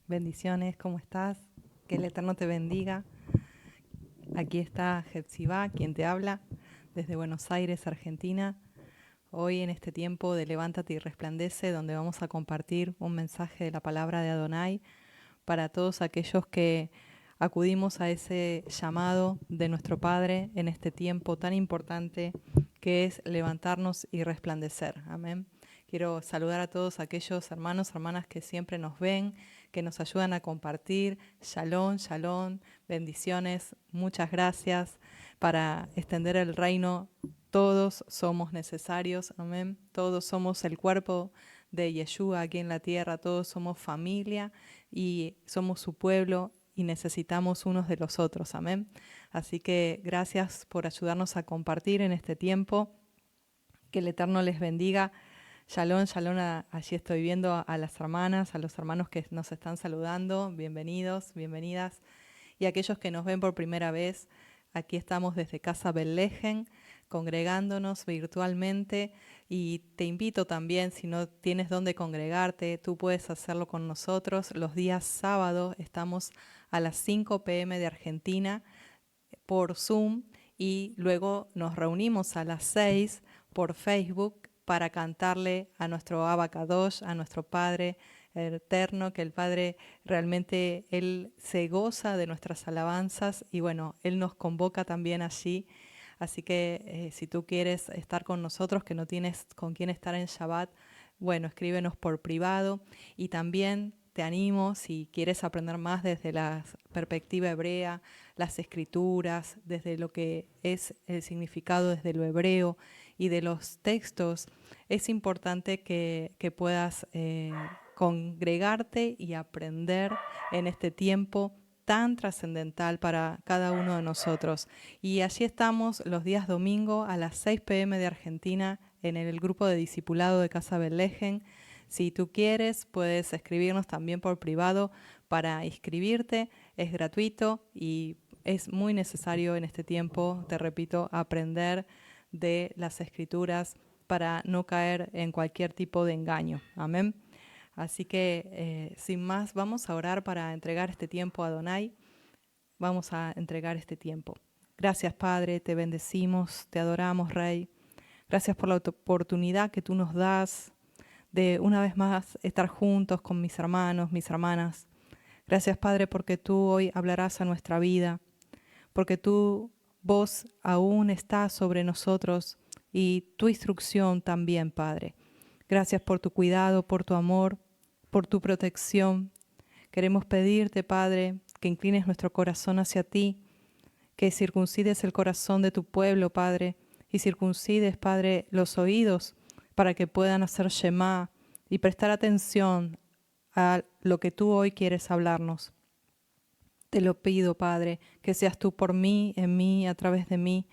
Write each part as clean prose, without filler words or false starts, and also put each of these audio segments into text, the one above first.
Bendiciones, ¿cómo estás? Que el Eterno te bendiga. Aquí está Hepzibá, quien te habla, desde Buenos Aires, Argentina. Hoy en este tiempo de Levántate y Resplandece, donde vamos a compartir un mensaje de la palabra de Adonai para todos aquellos que acudimos a ese llamado de nuestro Padre en este tiempo tan importante que es levantarnos y resplandecer. Amén. Quiero saludar a todos aquellos hermanos, hermanas que siempre nos ven, que nos ayudan a compartir. Shalom, shalom, bendiciones, muchas gracias para extender el reino. Todos somos necesarios, amén. Todos somos el cuerpo de Yeshua aquí en la tierra, todos somos familia y somos su pueblo y necesitamos unos de los otros, amén. Así que gracias por ayudarnos a compartir en este tiempo. Que el Eterno les bendiga. Shalom, shalom, allí estoy viendo a las hermanas, a los hermanos que nos están saludando. Bienvenidos, bienvenidas. Y aquellos que nos ven por primera vez, aquí estamos desde Casa Bellejen, congregándonos virtualmente. Y te invito también, si no tienes dónde congregarte, tú puedes hacerlo con nosotros. Los días sábados estamos a las 5 p.m. de Argentina por Zoom y luego nos reunimos a las 6 por Facebook para cantarle a nuestro Abacadosh, a nuestro Padre eterno, que el Padre realmente, Él se goza de nuestras alabanzas y bueno, Él nos convoca también allí. Así que si tú quieres estar con nosotros, que no tienes con quién estar en Shabbat, bueno, escríbenos por privado y también te animo, si quieres aprender más desde la perspectiva hebrea, las escrituras, desde lo que es el significado desde lo hebreo y de los textos, es importante que puedas congregarte y aprender en este tiempo tan trascendental para cada uno de nosotros. Y allí estamos los días domingo a las 6 p.m. de Argentina en el grupo de discipulado de Casa Bellejen. Si tú quieres, puedes escribirnos también por privado para inscribirte. Es gratuito y es muy necesario en este tiempo, te repito, aprender de las escrituras para no caer en cualquier tipo de engaño. Amén. Así que, sin más, vamos a orar para entregar este tiempo a Adonai. Vamos a entregar este tiempo. Gracias, Padre, te bendecimos, te adoramos, Rey. Gracias por la oportunidad que tú nos das de una vez más estar juntos con mis hermanos, mis hermanas. Gracias, Padre, porque tú hoy hablarás a nuestra vida, porque tu voz aún está sobre nosotros y tu instrucción también, Padre. Gracias por tu cuidado, por tu amor, por tu protección. Queremos pedirte, Padre, que inclines nuestro corazón hacia ti, que circuncides el corazón de tu pueblo, Padre, y circuncides, Padre, los oídos para que puedan hacer Shema y prestar atención a lo que tú hoy quieres hablarnos. Te lo pido, Padre, que seas tú por mí, en mí, a través de mí,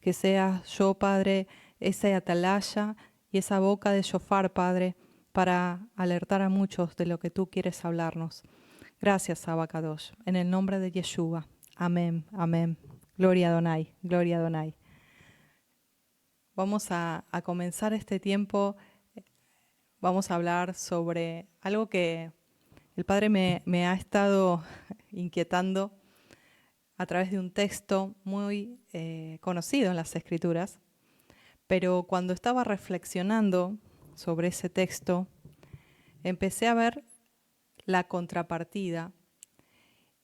que seas yo, Padre, esa atalaya y esa boca de shofar, Padre, para alertar a muchos de lo que tú quieres hablarnos. Gracias, Abacadosh, en el nombre de Yeshua. Amén, amén. Gloria a Adonai, gloria a Adonai. Vamos a comenzar este tiempo, vamos a hablar sobre algo que el Padre me ha estado inquietando a través de un texto muy conocido en las Escrituras, pero cuando estaba reflexionando sobre ese texto, empecé a ver la contrapartida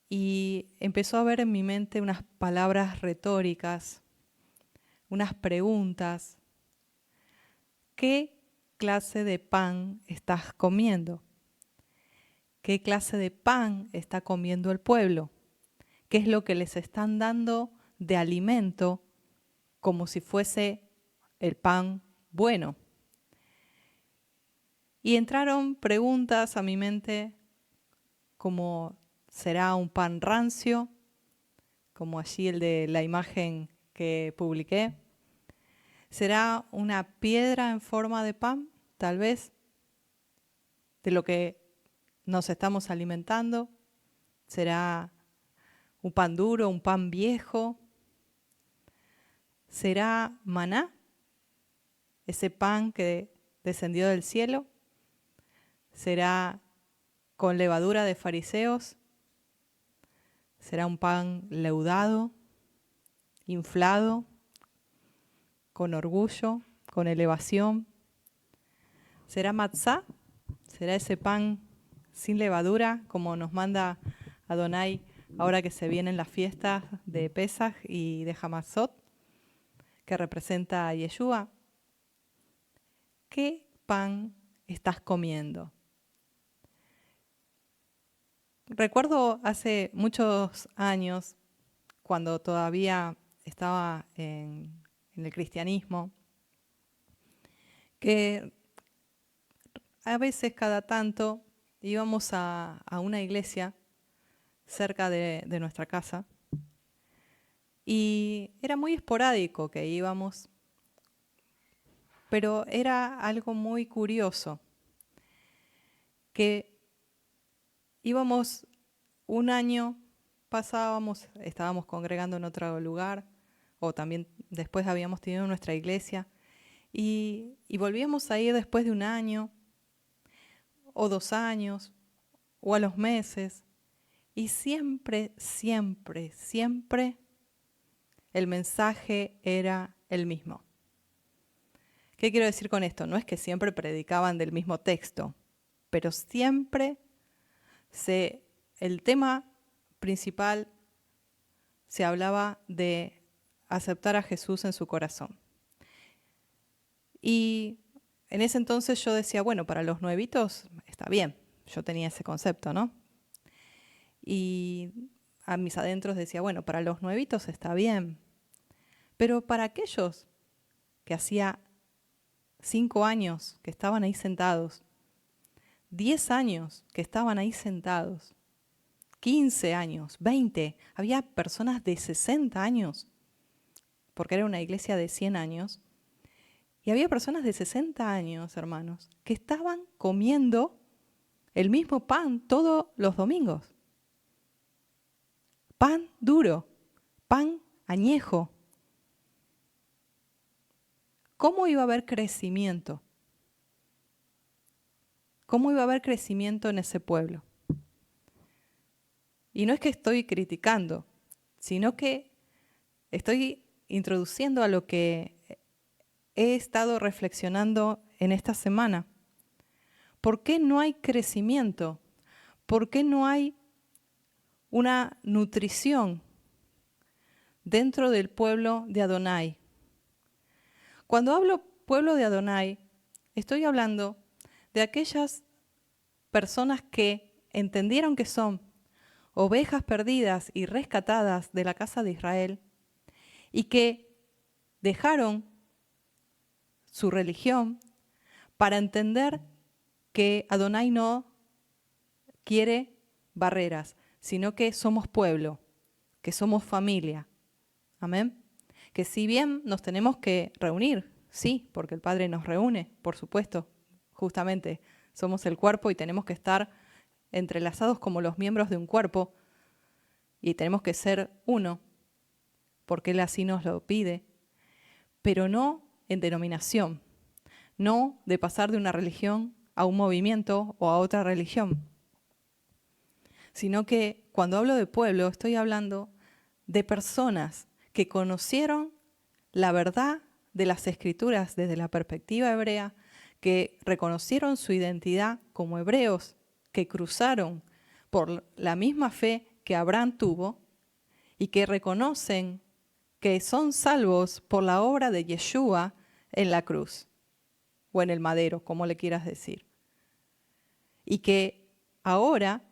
y empezó a ver en mi mente unas palabras retóricas, unas preguntas. ¿Qué clase de pan estás comiendo? ¿Qué clase de pan está comiendo el pueblo? ¿Qué es lo que les están dando de alimento como si fuese el pan bueno? Y entraron preguntas a mi mente como, ¿será un pan rancio? Como allí el de la imagen que publiqué. ¿Será una piedra en forma de pan? Tal vez, de lo que nos estamos alimentando. ¿Será un pan duro, un pan viejo? ¿Será maná? Ese pan que descendió del cielo. ¿Será con levadura de fariseos, será un pan leudado, inflado, con orgullo, con elevación. ¿Será matzá? ¿Será ese pan sin levadura, como nos manda Adonai ahora que se vienen las fiestas de Pesaj y de Hamatzot, que representa a Yeshua? ¿Qué pan estás comiendo? Recuerdo hace muchos años, cuando todavía estaba en el cristianismo, que a veces cada tanto íbamos a una iglesia cerca de nuestra casa y era muy esporádico que íbamos, pero era algo muy curioso, que íbamos un año, estábamos congregando en otro lugar, o también después habíamos tenido nuestra iglesia, y volvíamos a ir después de un año, o 2 años, o a los meses, y siempre, siempre, siempre el mensaje era el mismo. ¿Qué quiero decir con esto? No es que siempre predicaban del mismo texto, pero siempre el tema principal se hablaba de aceptar a Jesús en su corazón. Y en ese entonces yo decía, bueno, para los nuevitos está bien, yo tenía ese concepto, ¿no? Y a mis adentros decía, bueno, para los nuevitos está bien, pero para aquellos que hacía 5 años que estaban ahí sentados, 10 años que estaban ahí sentados, 15 años, 20, había personas de 60 años, porque era una iglesia de 100 años, y había personas de 60 años, hermanos, que estaban comiendo el mismo pan todos los domingos. Pan duro, pan añejo. ¿Cómo iba a haber crecimiento? ¿Cómo iba a haber crecimiento en ese pueblo? Y no es que estoy criticando, sino que estoy introduciendo a lo que he estado reflexionando en esta semana. ¿Por qué no hay crecimiento? ¿Por qué no hay una nutrición dentro del pueblo de Adonai? Cuando hablo pueblo de Adonai, estoy hablando de aquellas personas que entendieron que son ovejas perdidas y rescatadas de la casa de Israel y que dejaron su religión para entender que Adonai no quiere barreras, sino que somos pueblo, que somos familia. Amén. Que si bien nos tenemos que reunir, sí, porque el Padre nos reúne, por supuesto, justamente somos el cuerpo y tenemos que estar entrelazados como los miembros de un cuerpo y tenemos que ser uno, porque Él así nos lo pide, pero no en denominación, no de pasar de una religión a un movimiento o a otra religión, sino que cuando hablo de pueblo estoy hablando de personas que conocieron la verdad de las Escrituras desde la perspectiva hebrea, que reconocieron su identidad como hebreos, que cruzaron por la misma fe que Abraham tuvo y que reconocen que son salvos por la obra de Yeshua en la cruz o en el madero, como le quieras decir. Y que ahora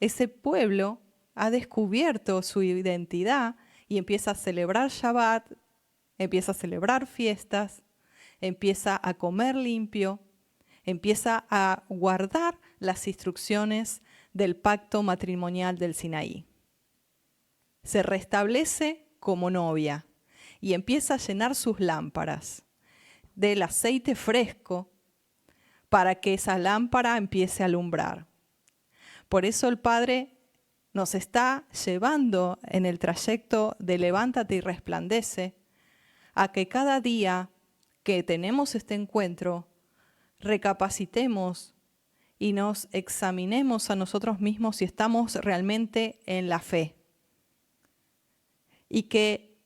ese pueblo ha descubierto su identidad y empieza a celebrar Shabbat, empieza a celebrar fiestas, empieza a comer limpio, empieza a guardar las instrucciones del pacto matrimonial del Sinaí. Se restablece como novia y empieza a llenar sus lámparas del aceite fresco para que esa lámpara empiece a alumbrar. Por eso el Padre nos está llevando en el trayecto de levántate y resplandece a que cada día que tenemos este encuentro recapacitemos y nos examinemos a nosotros mismos si estamos realmente en la fe. Y que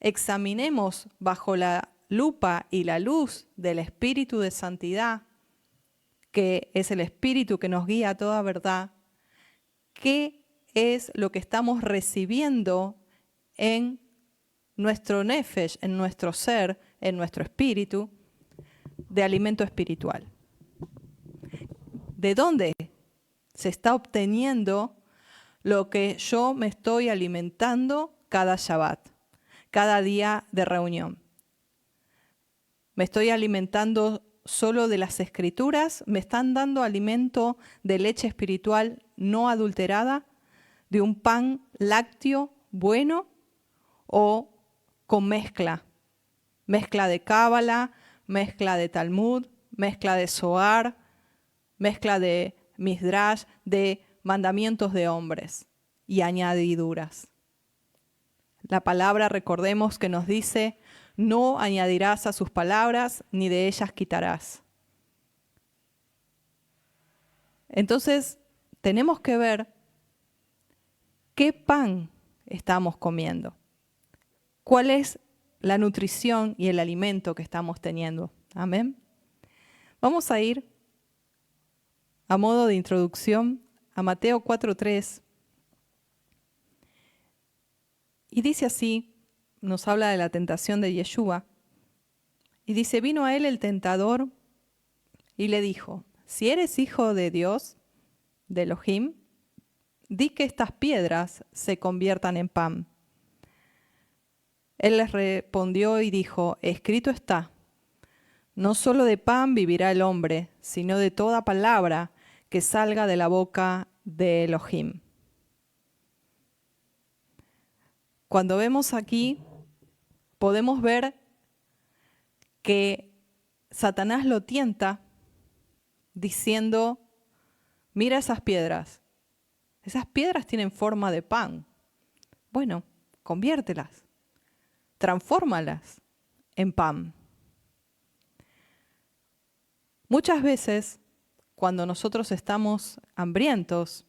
examinemos bajo la lupa y la luz del Espíritu de Santidad, que es el Espíritu que nos guía a toda verdad, qué es lo que estamos recibiendo en nuestro nefesh, en nuestro ser, en nuestro espíritu, de alimento espiritual. ¿De dónde se está obteniendo lo que yo me estoy alimentando cada Shabbat, cada día de reunión? ¿Me estoy alimentando solo de las Escrituras? ¿Me están dando alimento de leche espiritual no adulterada, de un pan lácteo bueno o con mezcla? Mezcla de Cábala, mezcla de Talmud, mezcla de Zohar, mezcla de Midrash, de mandamientos de hombres y añadiduras. La palabra, recordemos que nos dice, no añadirás a sus palabras, ni de ellas quitarás. Entonces, tenemos que ver qué pan estamos comiendo, cuál es la nutrición y el alimento que estamos teniendo. Amén. Vamos a ir a modo de introducción a Mateo 4:3. Y dice así, nos habla de la tentación de Yeshua. Y dice, vino a él el tentador y le dijo, si eres hijo de Dios, de Elohim, di que estas piedras se conviertan en pan. Él les respondió y dijo, escrito está, no solo de pan vivirá el hombre, sino de toda palabra que salga de la boca de Elohim. Cuando vemos aquí, podemos ver que Satanás lo tienta diciendo, mira esas piedras tienen forma de pan. Bueno, conviértelas, transfórmalas en pan. Muchas veces, cuando nosotros estamos hambrientos,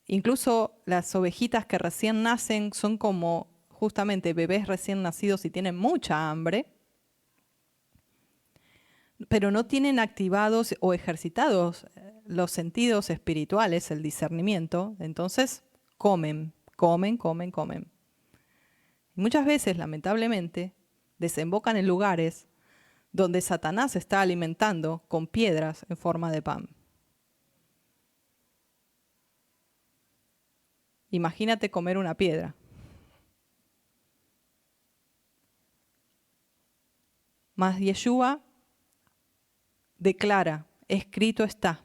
incluso las ovejitas que recién nacen son como justamente bebés recién nacidos y tienen mucha hambre, pero no tienen activados o ejercitados los sentidos espirituales, el discernimiento, entonces comen. Y muchas veces, lamentablemente, desembocan en lugares donde Satanás está alimentando con piedras en forma de pan. Imagínate comer una piedra. Mas Yeshua declara, escrito está.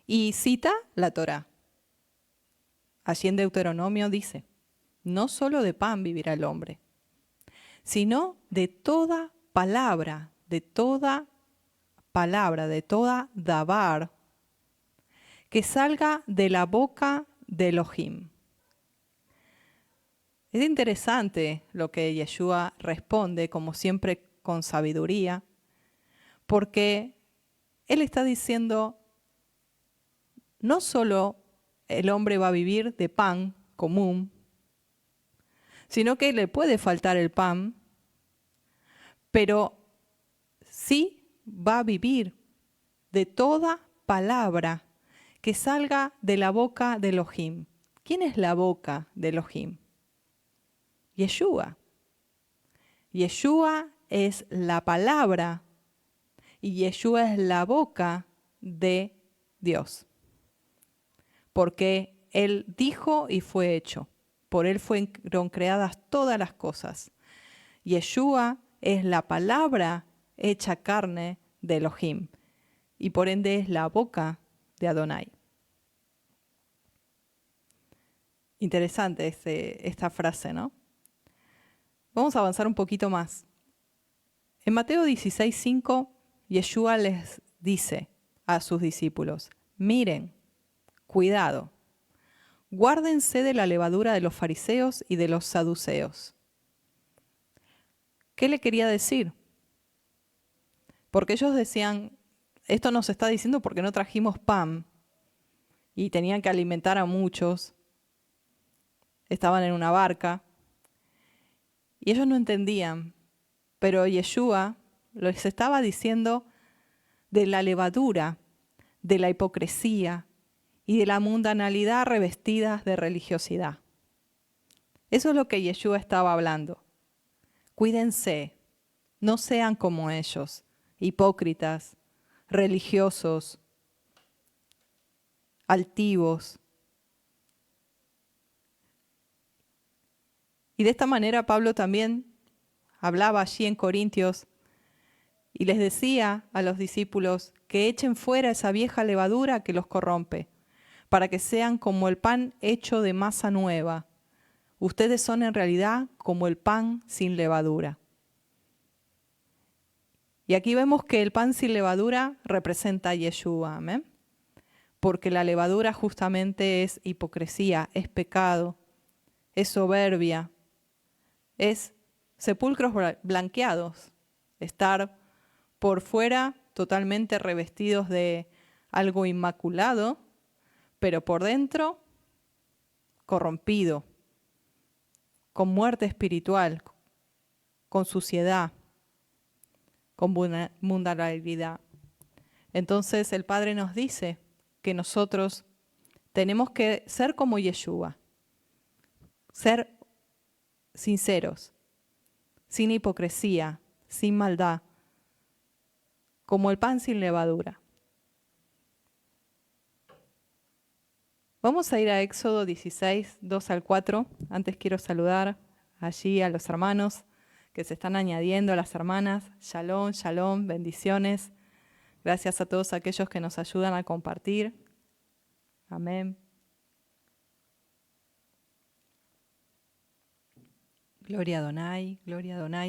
Y cita la Torá. Allí en Deuteronomio dice, no solo de pan vivirá el hombre, sino de toda palabra, de toda dabar, que salga de la boca de Elohim. Es interesante lo que Yeshua responde, como siempre con sabiduría, porque él está diciendo, no solo el hombre va a vivir de pan común, sino que le puede faltar el pan, pero sí va a vivir de toda palabra que salga de la boca de Elohim. ¿Quién es la boca de Elohim? Yeshua. Yeshua es la palabra y Yeshua es la boca de Dios. Porque Él dijo y fue hecho. Por Él fueron creadas todas las cosas. Yeshua es la palabra hecha carne de Elohim. Y por ende es la boca de Adonai. Interesante esta frase, ¿no? Vamos a avanzar un poquito más. En Mateo 16:5, Yeshua les dice a sus discípulos, miren, cuidado, guárdense de la levadura de los fariseos y de los saduceos. ¿Qué le quería decir? Porque ellos decían, esto nos está diciendo porque no trajimos pan y tenían que alimentar a muchos. Estaban en una barca y ellos no entendían, pero Yeshua les estaba diciendo de la levadura, de la hipocresía y de la mundanalidad revestidas de religiosidad. Eso es lo que Yeshua estaba hablando. Cuídense, no sean como ellos, hipócritas, religiosos, altivos. Y de esta manera Pablo también hablaba allí en Corintios y les decía a los discípulos que echen fuera esa vieja levadura que los corrompe, para que sean como el pan hecho de masa nueva. Ustedes son en realidad como el pan sin levadura. Y aquí vemos que el pan sin levadura representa a Yeshua, ¿amén? Porque la levadura justamente es hipocresía, es pecado, es soberbia, es sepulcros blanqueados, estar por fuera totalmente revestidos de algo inmaculado, pero por dentro corrompido, con muerte espiritual, con suciedad, con mundanalidad. Entonces el Padre nos dice que nosotros tenemos que ser como Yeshua, ser sinceros, sin hipocresía, sin maldad, como el pan sin levadura. Vamos a ir a Éxodo 16, 2 al 4. Antes quiero saludar allí a los hermanos que se están añadiendo, a las hermanas. Shalom, shalom, bendiciones. Gracias a todos aquellos que nos ayudan a compartir. Amén. Gloria a Donai,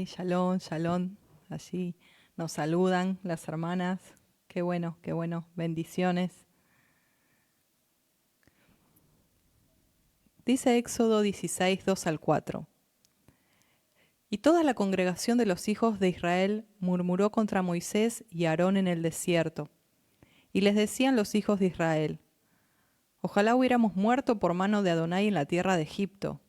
shalom, shalom. Allí nos saludan las hermanas. Qué bueno, bendiciones. Dice Éxodo 16, 2 al 4. Y toda la congregación de los hijos de Israel murmuró contra Moisés y Aarón en el desierto. Y les decían los hijos de Israel: ojalá hubiéramos muerto por mano de Adonai en la tierra de Egipto,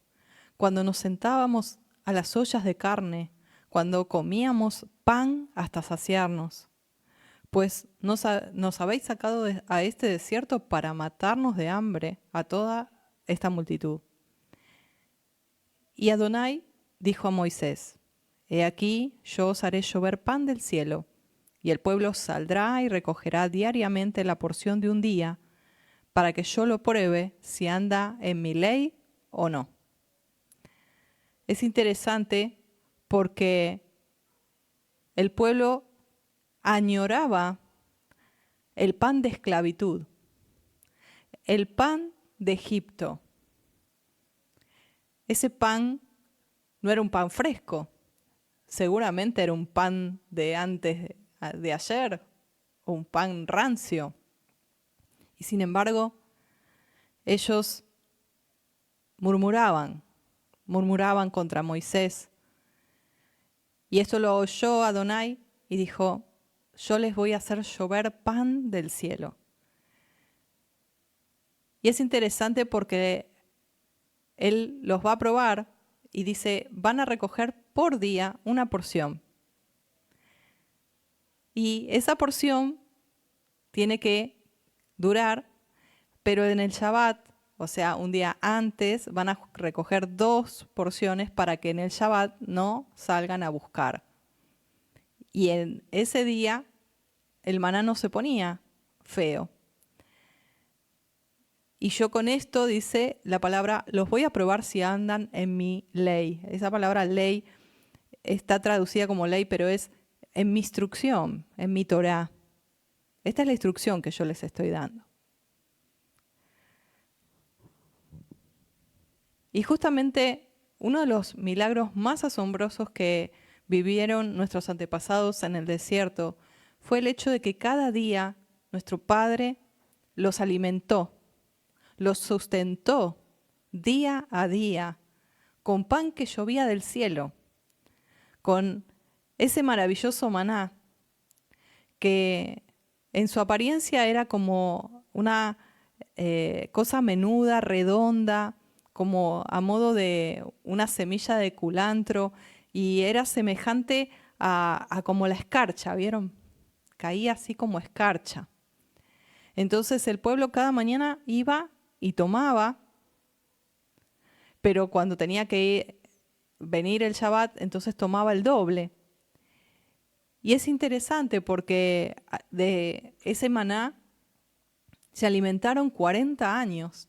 cuando nos sentábamos a las ollas de carne, cuando comíamos pan hasta saciarnos. Pues nos habéis sacado a este desierto para matarnos de hambre a toda esta multitud. Y Adonai dijo a Moisés: he aquí, yo os haré llover pan del cielo, y el pueblo saldrá y recogerá diariamente la porción de un día, para que yo lo pruebe si anda en mi ley o no. Es interesante porque el pueblo añoraba el pan de esclavitud, el pan de Egipto. Ese pan no era un pan fresco, seguramente era un pan de antes de ayer, o un pan rancio. Y sin embargo, ellos murmuraban contra Moisés. Y esto lo oyó Adonai y dijo: yo les voy a hacer llover pan del cielo. Y es interesante porque él los va a probar y dice: van a recoger por día una porción. Y esa porción tiene que durar, pero en el Shabbat, o sea, un día antes, van a recoger 2 porciones para que en el Shabbat no salgan a buscar. Y en ese día el maná no se ponía feo. Y yo con esto, dice la palabra, los voy a probar si andan en mi ley. Esa palabra ley está traducida como ley, pero es en mi instrucción, en mi Torá. Esta es la instrucción que yo les estoy dando. Y justamente uno de los milagros más asombrosos que vivieron nuestros antepasados en el desierto fue el hecho de que cada día nuestro Padre los alimentó, los sustentó día a día con pan que llovía del cielo, con ese maravilloso maná. que en su apariencia era como una cosa menuda, redonda, como a modo de una semilla de culantro, y era semejante a como la escarcha, ¿vieron? Caía así como escarcha. Entonces el pueblo cada mañana iba y tomaba, pero cuando tenía que venir el Shabbat, entonces tomaba el doble. Y es interesante porque de ese maná se alimentaron 40 años.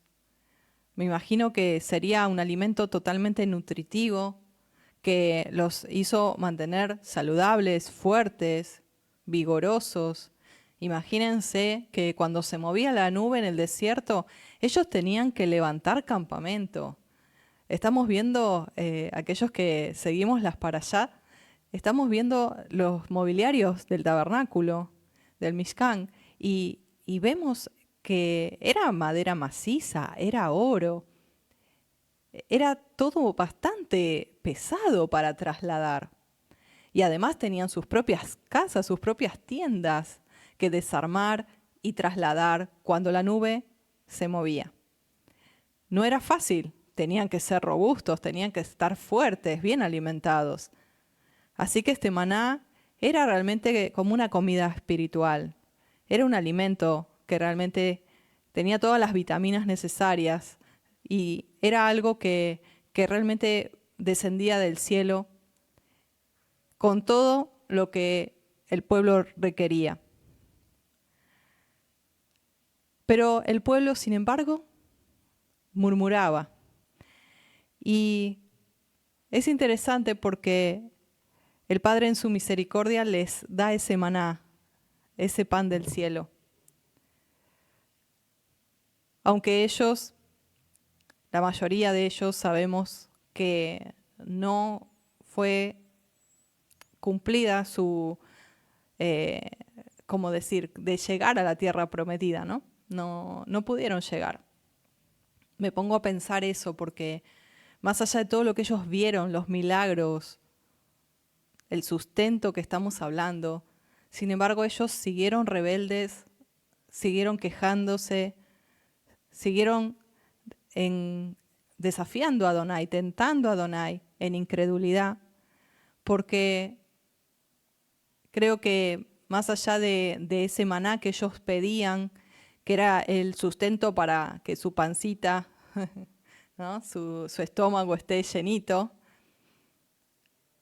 Me imagino que sería un alimento totalmente nutritivo, que los hizo mantener saludables, fuertes, vigorosos. Imagínense que cuando se movía la nube en el desierto, ellos tenían que levantar campamento. Estamos viendo, aquellos que seguimos las parashá, estamos viendo los mobiliarios del tabernáculo, del Mishkan, y vemos que era madera maciza, era oro, era todo bastante pesado para trasladar. Y además tenían sus propias casas, sus propias tiendas que desarmar y trasladar cuando la nube se movía. No era fácil, tenían que ser robustos, tenían que estar fuertes, bien alimentados. Así que este maná era realmente como una comida espiritual. Era un alimento que realmente tenía todas las vitaminas necesarias y era algo que realmente descendía del cielo con todo lo que el pueblo requería. Pero el pueblo, sin embargo, murmuraba. Y es interesante porque el Padre en su misericordia les da ese maná, ese pan del cielo. Aunque ellos, la mayoría de ellos, sabemos que no fue cumplida su, como decir, de llegar a la tierra prometida, ¿no? No pudieron llegar. Me pongo a pensar eso porque más allá de todo lo que ellos vieron, los milagros, el sustento que estamos hablando, sin embargo ellos siguieron rebeldes, siguieron quejándose, siguieron desafiando a Adonai, tentando a Adonai en incredulidad, porque creo que más allá de ese maná que ellos pedían, que era el sustento para que su pancita, ¿no? su estómago esté llenito,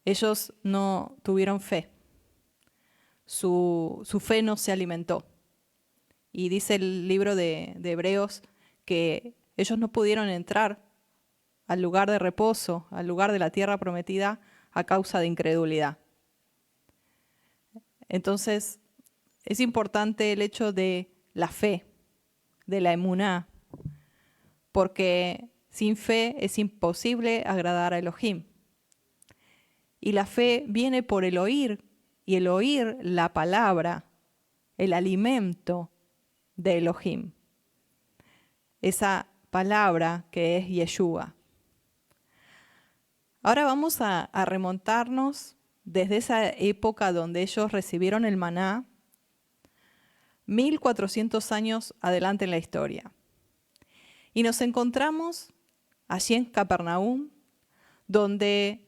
ellos no tuvieron fe. Su fe no se alimentó. Y dice el libro de Hebreos que ellos no pudieron entrar al lugar de reposo, al lugar de la tierra prometida, a causa de incredulidad. Entonces, es importante el hecho de la fe, de la emuná, porque sin fe es imposible agradar a Elohim. Y la fe viene por el oír, y el oír la palabra, el alimento de Elohim. Esa palabra que es Yeshua. Ahora vamos a remontarnos desde esa época donde ellos recibieron el maná, 1400 años adelante en la historia. Y nos encontramos allí en Capernaum, donde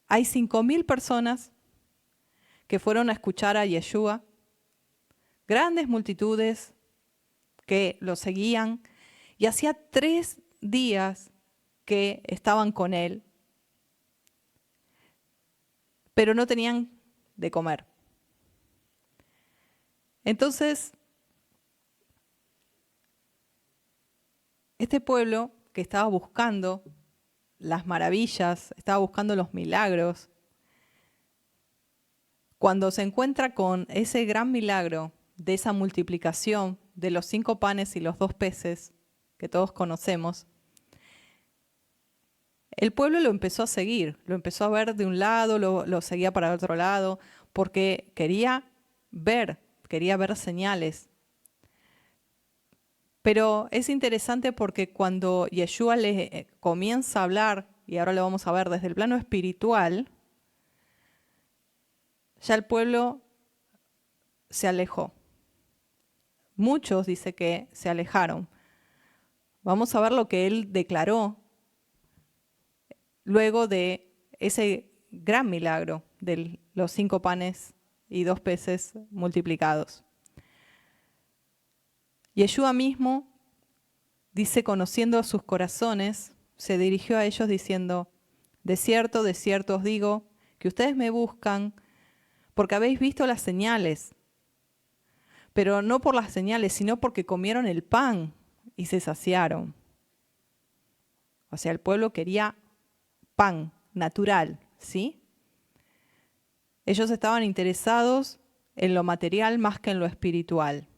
hay 5000 personas que fueron a escuchar a Yeshua, grandes multitudes que lo seguían, y hacía 3 días que estaban con él, pero no tenían de comer. Entonces, este pueblo que estaba buscando las maravillas, estaba buscando los milagros, cuando se encuentra con ese gran milagro de esa multiplicación de los 5 panes y los 2 peces, que todos conocemos, el pueblo lo empezó a seguir, lo empezó a ver de un lado, lo seguía para el otro lado, porque quería ver señales. Pero es interesante porque cuando Yeshua le comienza a hablar, y ahora lo vamos a ver desde el plano espiritual, ya el pueblo se alejó. Muchos dice que se alejaron. Vamos a ver lo que él declaró luego de ese gran milagro de los 5 panes y 2 peces multiplicados. Yeshua mismo dice, conociendo sus corazones, se dirigió a ellos diciendo: de cierto os digo, que ustedes me buscan porque habéis visto las señales, pero no por las señales, sino porque comieron el pan y se saciaron. O sea, el pueblo quería pan natural, ¿sí? Ellos estaban interesados en lo material más que en lo espiritual.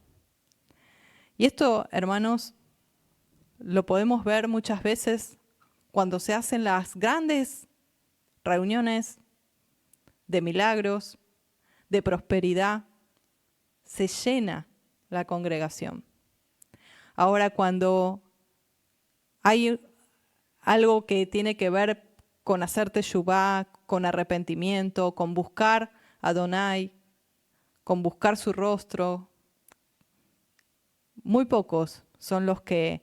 Y esto, hermanos, lo podemos ver muchas veces cuando se hacen las grandes reuniones de milagros, de prosperidad, se llena la congregación. Ahora, cuando hay algo que tiene que ver con hacer teshuvá, con arrepentimiento, con buscar a Adonai, con buscar su rostro, muy pocos son los que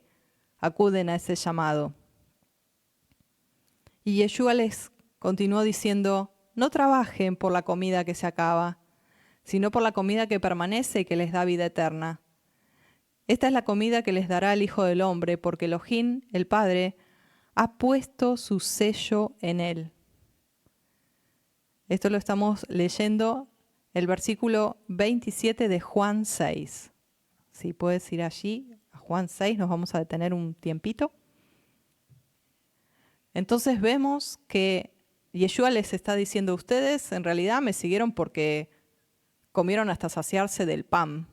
acuden a ese llamado. Y Yeshua les continuó diciendo: no trabajen por la comida que se acaba, sino por la comida que permanece y que les da vida eterna. Esta es la comida que les dará el Hijo del Hombre, porque Elohim, el Padre, ha puesto su sello en él. Esto lo estamos leyendo, el versículo 27 de Juan 6. Si puedes ir allí, a Juan 6, nos vamos a detener un tiempito. Entonces vemos que Yeshua les está diciendo: ustedes en realidad me siguieron porque comieron hasta saciarse del pan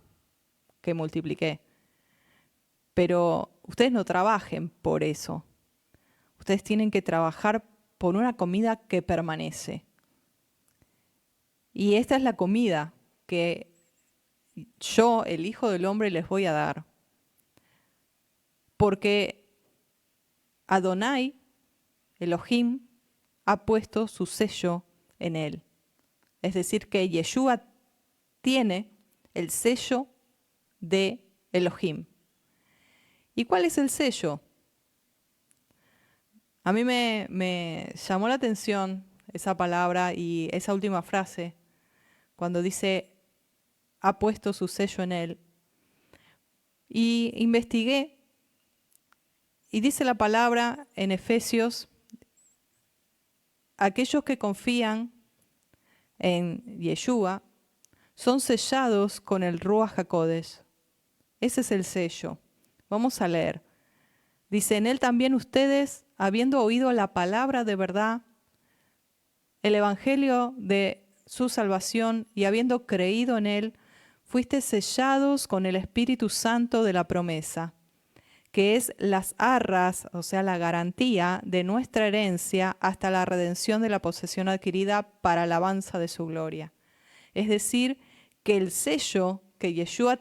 que multipliqué. Pero ustedes no trabajen por eso. Ustedes tienen que trabajar por una comida que permanece. Y esta es la comida que yo, el Hijo del Hombre, les voy a dar. Porque Adonai, Elohim, ha puesto su sello en él. Es decir, que Yeshua tiene el sello de Elohim. ¿Y cuál es el sello? A mí me llamó la atención esa palabra y esa última frase, cuando dice, ha puesto su sello en él. Y investigué, y dice la palabra en Efesios: aquellos que confían en Yeshua son sellados con el Ruach HaKodesh. Ese es el sello. Vamos a leer. Dice: en él también ustedes, habiendo oído la palabra de verdad, el evangelio de su salvación, y habiendo creído en él, fuiste sellados con el Espíritu Santo de la promesa, que es las arras, o sea, la garantía de nuestra herencia hasta la redención de la posesión adquirida para alabanza de su gloria. Es decir, que el sello que Yeshua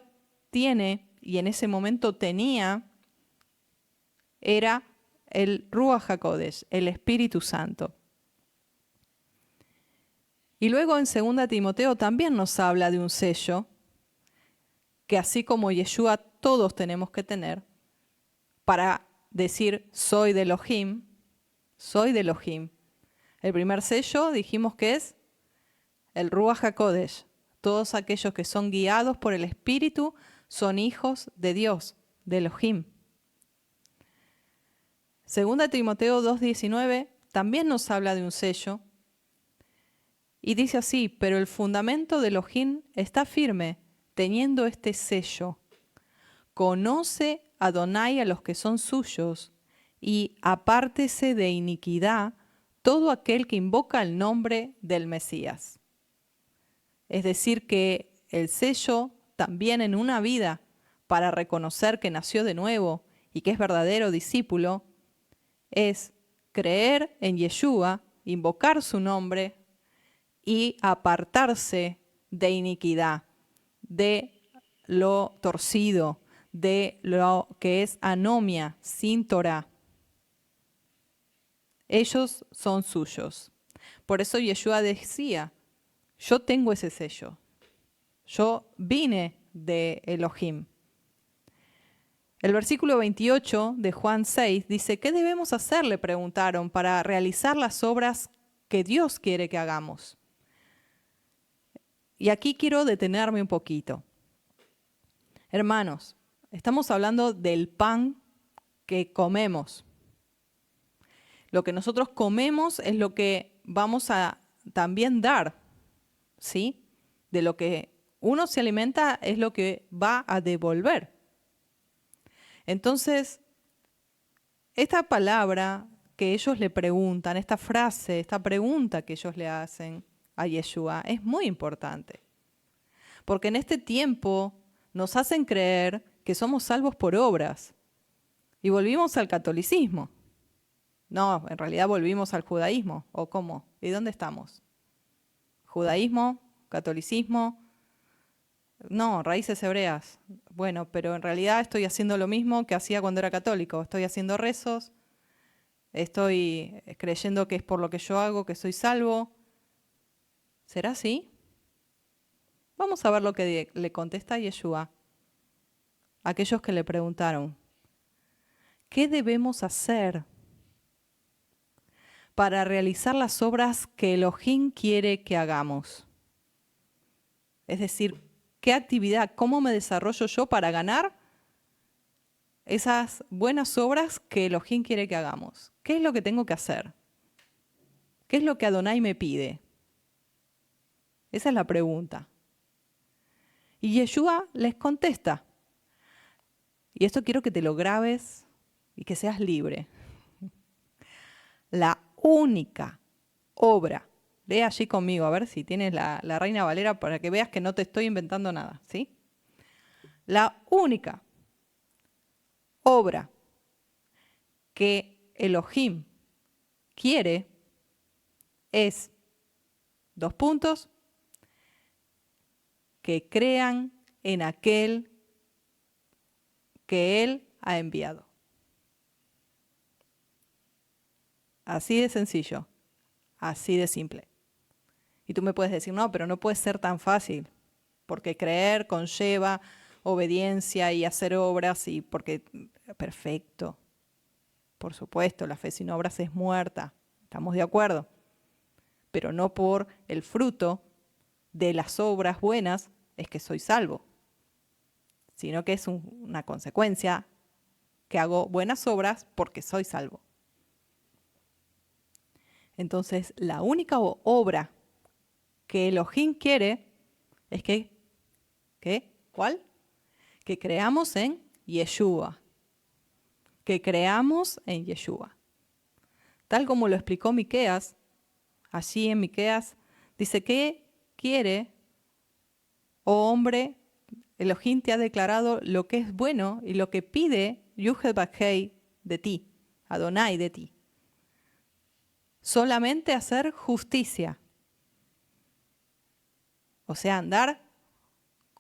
tiene y en ese momento tenía era el Ruach HaKodesh, el Espíritu Santo. Y luego en 2 Timoteo también nos habla de un sello que, así como Yeshua, todos tenemos que tener para decir soy de Elohim, soy de Elohim. El primer sello dijimos que es el Ruach HaKodesh. Todos aquellos que son guiados por el Espíritu son hijos de Dios, de Elohim. 2 Timoteo 2:19 también nos habla de un sello y dice así: pero el fundamento de Elohim está firme, teniendo este sello. Conoce Adonai a los que son suyos, y apártese de iniquidad todo aquel que invoca el nombre del Mesías. Es decir, que el sello también en una vida para reconocer que nació de nuevo y que es verdadero discípulo es creer en Yeshua, invocar su nombre y apartarse de iniquidad, de lo torcido, de lo que es anomia, sin Torah. Ellos son suyos. Por eso Yeshua decía: yo tengo ese sello. Yo vine de Elohim. El versículo 28 de Juan 6 dice, ¿qué debemos hacer?, le preguntaron, para realizar las obras que Dios quiere que hagamos. Y aquí quiero detenerme un poquito. Hermanos, estamos hablando del pan que comemos. Lo que nosotros comemos es lo que vamos a también dar, ¿sí? De lo que uno se alimenta es lo que va a devolver. Entonces, esta palabra que ellos le preguntan, esta frase, esta pregunta que ellos le hacen a Yeshua es muy importante. Porque en este tiempo nos hacen creer que somos salvos por obras. Y volvimos al catolicismo. No, en realidad volvimos al judaísmo. ¿O cómo? ¿Y dónde estamos? ¿Judaísmo? ¿Catolicismo? No, raíces hebreas. Bueno, pero en realidad estoy haciendo lo mismo que hacía cuando era católico. Estoy haciendo rezos, estoy creyendo que es por lo que yo hago que soy salvo. ¿Será así? Vamos a ver lo que le contesta Yeshua a aquellos que le preguntaron, ¿qué debemos hacer para realizar las obras que Elohim quiere que hagamos? Es decir, ¿qué actividad, cómo me desarrollo yo para ganar esas buenas obras que Elohim quiere que hagamos? ¿Qué es lo que tengo que hacer? ¿Qué es lo que Adonai me pide? Esa es la pregunta. Y Yeshua les contesta. Y esto quiero que te lo grabes y que seas libre. La única obra, lee allí conmigo, a ver si tienes la Reina Valera para que veas que no te estoy inventando nada, ¿sí? La única obra que Elohim quiere es, dos puntos, que crean en aquel que Él ha enviado. Así de sencillo, así de simple. Y tú me puedes decir, no, pero no puede ser tan fácil, porque creer conlleva obediencia y hacer obras, y porque, perfecto, por supuesto, la fe sin obras es muerta, estamos de acuerdo, pero no por el fruto de las obras buenas es que soy salvo, sino que es una consecuencia que hago buenas obras porque soy salvo. Entonces, la única obra que Elohim quiere es ¿cuál? Que creamos en Yeshua. Que creamos en Yeshua. Tal como lo explicó Miqueas, allí en Miqueas, dice, ¿qué quiere, oh hombre? Elohim te ha declarado lo que es bueno y lo que pide Yuhel-Bajei de ti, Adonai de ti. Solamente hacer justicia. O sea, andar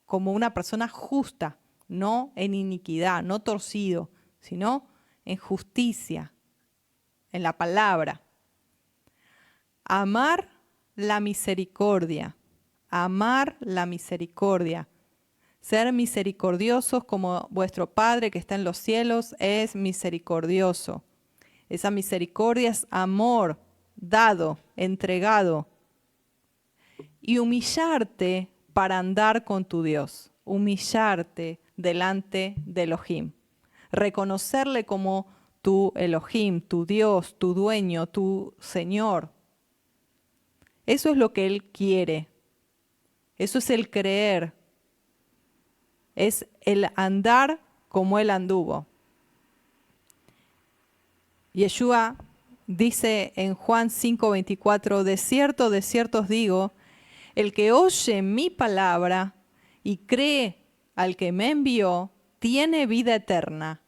como una persona justa, no en iniquidad, no torcido, sino en justicia, en la palabra. Amar la misericordia, amar la misericordia. Ser misericordiosos como vuestro Padre que está en los cielos es misericordioso. Esa misericordia es amor dado, entregado. Y humillarte para andar con tu Dios. Humillarte delante de Elohim. Reconocerle como tu Elohim, tu Dios, tu dueño, tu Señor. Eso es lo que Él quiere. Eso es el creer. Es el andar como Él anduvo. Yeshua dice en Juan 5:24, de cierto os digo, el que oye mi palabra y cree al que me envió, tiene vida eterna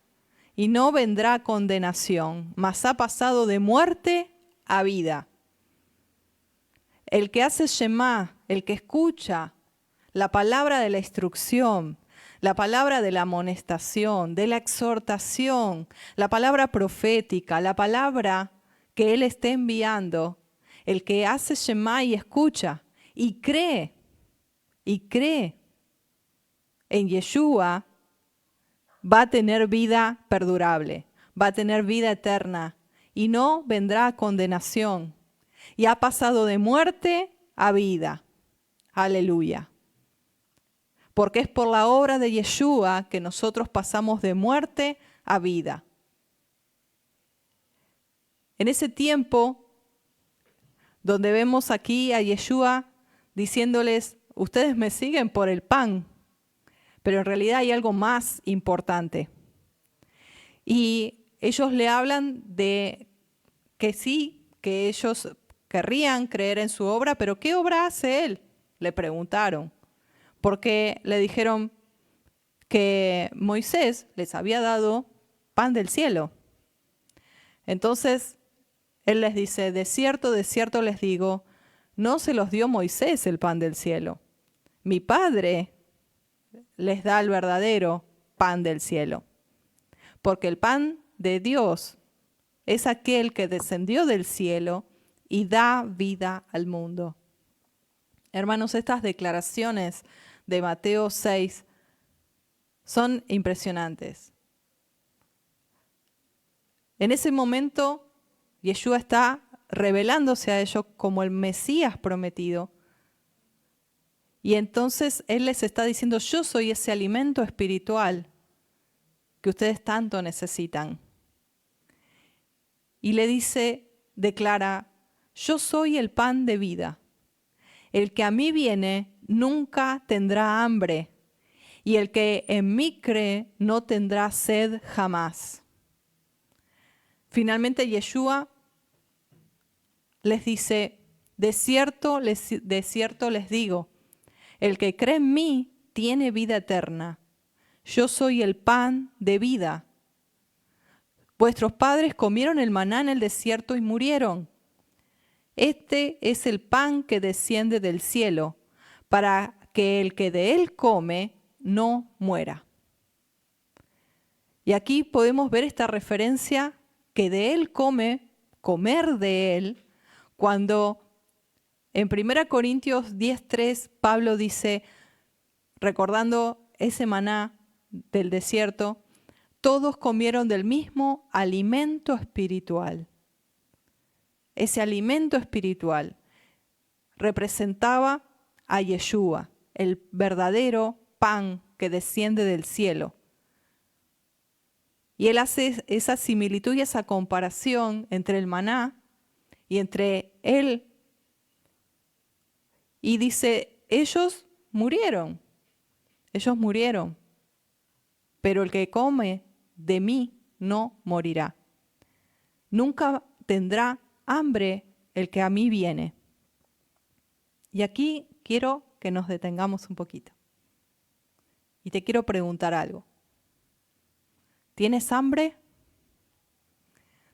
y no vendrá condenación, mas ha pasado de muerte a vida. El que hace Shema, el que escucha la palabra de la instrucción, la palabra de la amonestación, de la exhortación, la palabra profética, la palabra que Él esté enviando, el que hace Shema y escucha y cree, en Yeshua va a tener vida perdurable, va a tener vida eterna y no vendrá condenación. Y ha pasado de muerte a vida. Aleluya. Porque es por la obra de Yeshua que nosotros pasamos de muerte a vida. En ese tiempo donde vemos aquí a Yeshua diciéndoles, ustedes me siguen por el pan, pero en realidad hay algo más importante. Y ellos le hablan de que sí, que ellos querrían creer en su obra, pero ¿qué obra hace él? Le preguntaron, porque le dijeron que Moisés les había dado pan del cielo. Entonces él les dice, de cierto les digo, no se los dio Moisés el pan del cielo. Mi Padre les da el verdadero pan del cielo. Porque el pan de Dios es aquel que descendió del cielo y da vida al mundo. Hermanos, estas declaraciones de Mateo 6 son impresionantes. En ese momento, Yeshua está revelándose a ellos como el Mesías prometido. Y entonces Él les está diciendo, yo soy ese alimento espiritual que ustedes tanto necesitan. Y le dice, declara, yo soy el pan de vida. El que a mí viene nunca tendrá hambre, y el que en mí cree no tendrá sed jamás. Finalmente Yeshua les dice, de cierto les digo, el que cree en mí tiene vida eterna. Yo soy el pan de vida. Vuestros padres comieron el maná en el desierto y murieron. Este es el pan que desciende del cielo, para que el que de él come no muera. Y aquí podemos ver esta referencia que de él comer de él, cuando en 1 Corintios 10:3 Pablo dice, recordando ese maná del desierto, todos comieron del mismo alimento espiritual. Ese alimento espiritual representaba a Yeshua, el verdadero pan que desciende del cielo. Y él hace esa similitud y esa comparación entre el maná y entre él. Y dice, ellos murieron, pero el que come de mí no morirá. Nunca tendrá hambre el que a mí viene. Y aquí quiero que nos detengamos un poquito. Y te quiero preguntar algo. ¿Tienes hambre?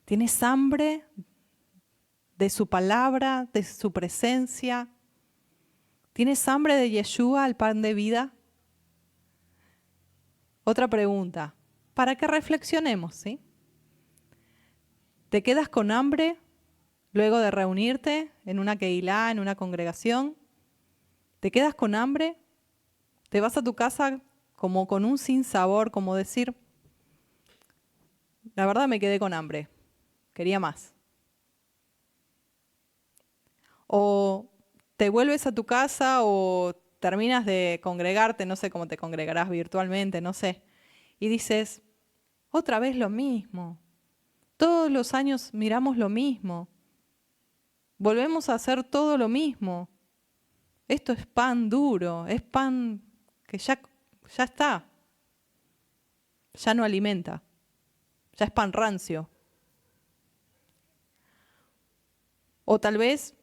¿Tienes hambre de su palabra, de su presencia? ¿Tienes hambre de Yeshua, el pan de vida? Otra pregunta, para que reflexionemos, ¿sí? ¿Te quedas con hambre luego de reunirte en una kehilá, en una congregación? ¿Te quedas con hambre? ¿Te vas a tu casa como con un sinsabor, como decir, la verdad me quedé con hambre, quería más? ¿O te vuelves a tu casa o terminas de congregarte, no sé cómo te congregarás virtualmente, no sé, y dices, otra vez lo mismo, todos los años miramos lo mismo, volvemos a hacer todo lo mismo, esto es pan duro, es pan que ya está, ya no alimenta, ya es pan rancio? O tal vez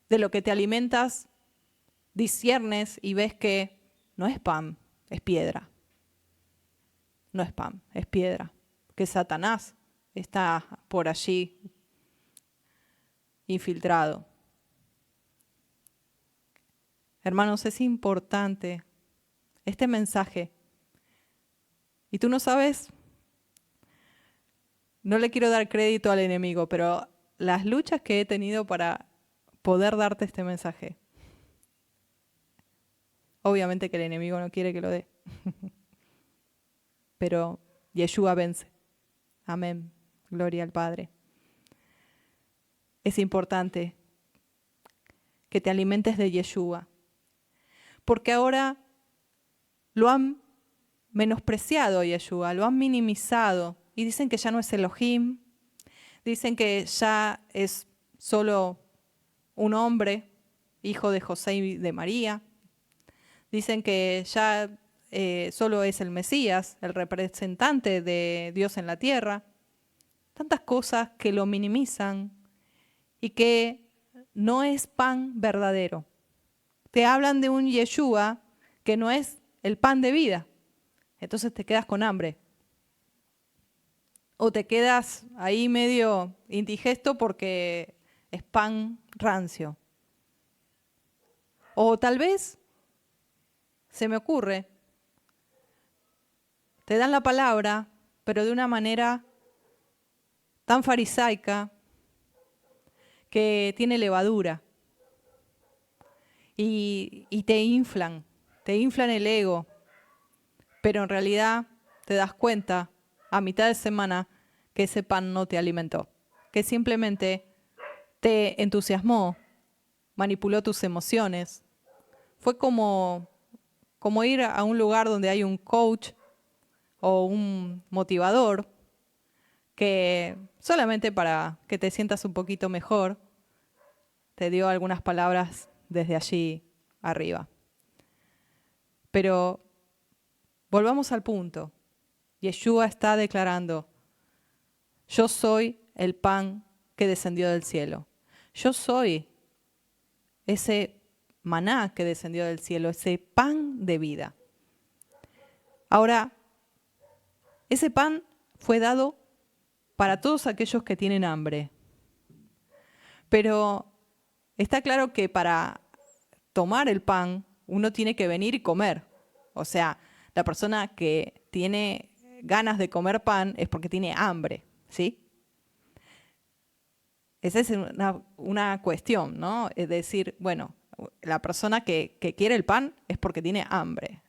de lo que te alimentas disciernes y ves que no es pan, es piedra. No es pan, es piedra. Que Satanás está por allí infiltrado. Hermanos, es importante este mensaje. Y tú no sabes, no le quiero dar crédito al enemigo, pero las luchas que he tenido para poder darte este mensaje. Obviamente que el enemigo no quiere que lo dé. Pero Yeshua vence. Amén. Gloria al Padre. Es importante que te alimentes de Yeshua. Porque ahora lo han menospreciado Yeshua, lo han minimizado. Y dicen que ya no es Elohim. Dicen que ya es solo un hombre, hijo de José y de María. Dicen que ya solo es el Mesías, el representante de Dios en la tierra. Tantas cosas que lo minimizan y que no es pan verdadero. Te hablan de un Yeshua que no es el pan de vida. Entonces te quedas con hambre. O te quedas ahí medio indigesto porque es pan rancio. O tal vez, se me ocurre, te dan la palabra, pero de una manera tan farisaica que tiene levadura. Y te inflan el ego. Pero en realidad te das cuenta a mitad de semana que ese pan no te alimentó, que simplemente te entusiasmó, manipuló tus emociones. Fue como ir a un lugar donde hay un coach o un motivador que solamente para que te sientas un poquito mejor, te dio algunas palabras desde allí arriba. Pero volvamos al punto. Yeshua está declarando, yo soy el pan que descendió del cielo. Yo soy ese maná que descendió del cielo, ese pan de vida. Ahora, ese pan fue dado para todos aquellos que tienen hambre. Pero está claro que para tomar el pan, uno tiene que venir y comer. O sea, la persona que tiene ganas de comer pan es porque tiene hambre, ¿sí? Esa es una cuestión, ¿no? Es decir, bueno, la persona que quiere el pan es porque tiene hambre.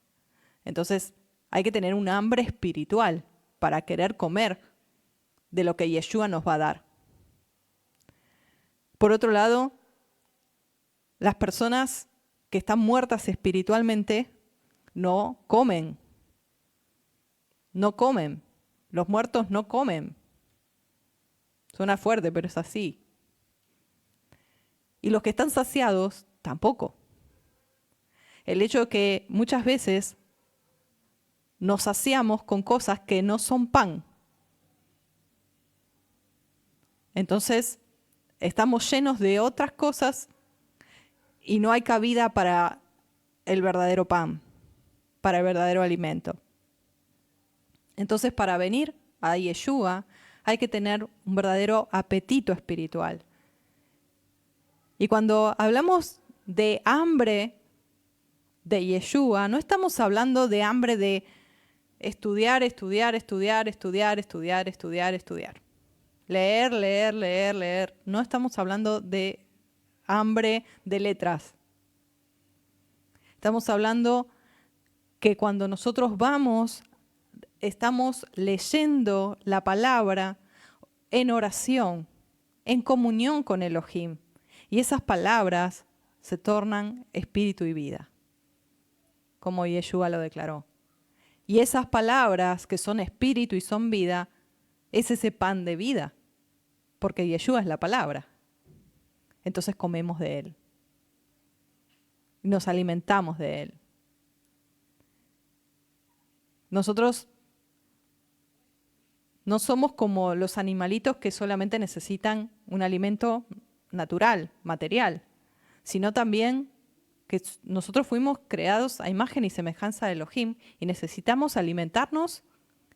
Entonces, hay que tener un hambre espiritual para querer comer de lo que Yeshua nos va a dar. Por otro lado, las personas que están muertas espiritualmente no comen. No comen. Los muertos no comen. Suena fuerte, pero es así. Y los que están saciados, tampoco. El hecho de que muchas veces nos saciamos con cosas que no son pan. Entonces, estamos llenos de otras cosas y no hay cabida para el verdadero pan, para el verdadero alimento. Entonces, para venir a Yeshua hay que tener un verdadero apetito espiritual. Y cuando hablamos de hambre de Yeshua, no estamos hablando de hambre de estudiar. Leer. No estamos hablando de hambre de letras. Estamos hablando que cuando nosotros vamos, estamos leyendo la palabra en oración, en comunión con Elohim. Y esas palabras se tornan espíritu y vida, como Yeshua lo declaró. Y esas palabras que son espíritu y son vida, es ese pan de vida, porque Yeshua es la palabra. Entonces comemos de Él. Nos alimentamos de Él. Nosotros no somos como los animalitos que solamente necesitan un alimento natural, material, sino también que nosotros fuimos creados a imagen y semejanza de Elohim y necesitamos alimentarnos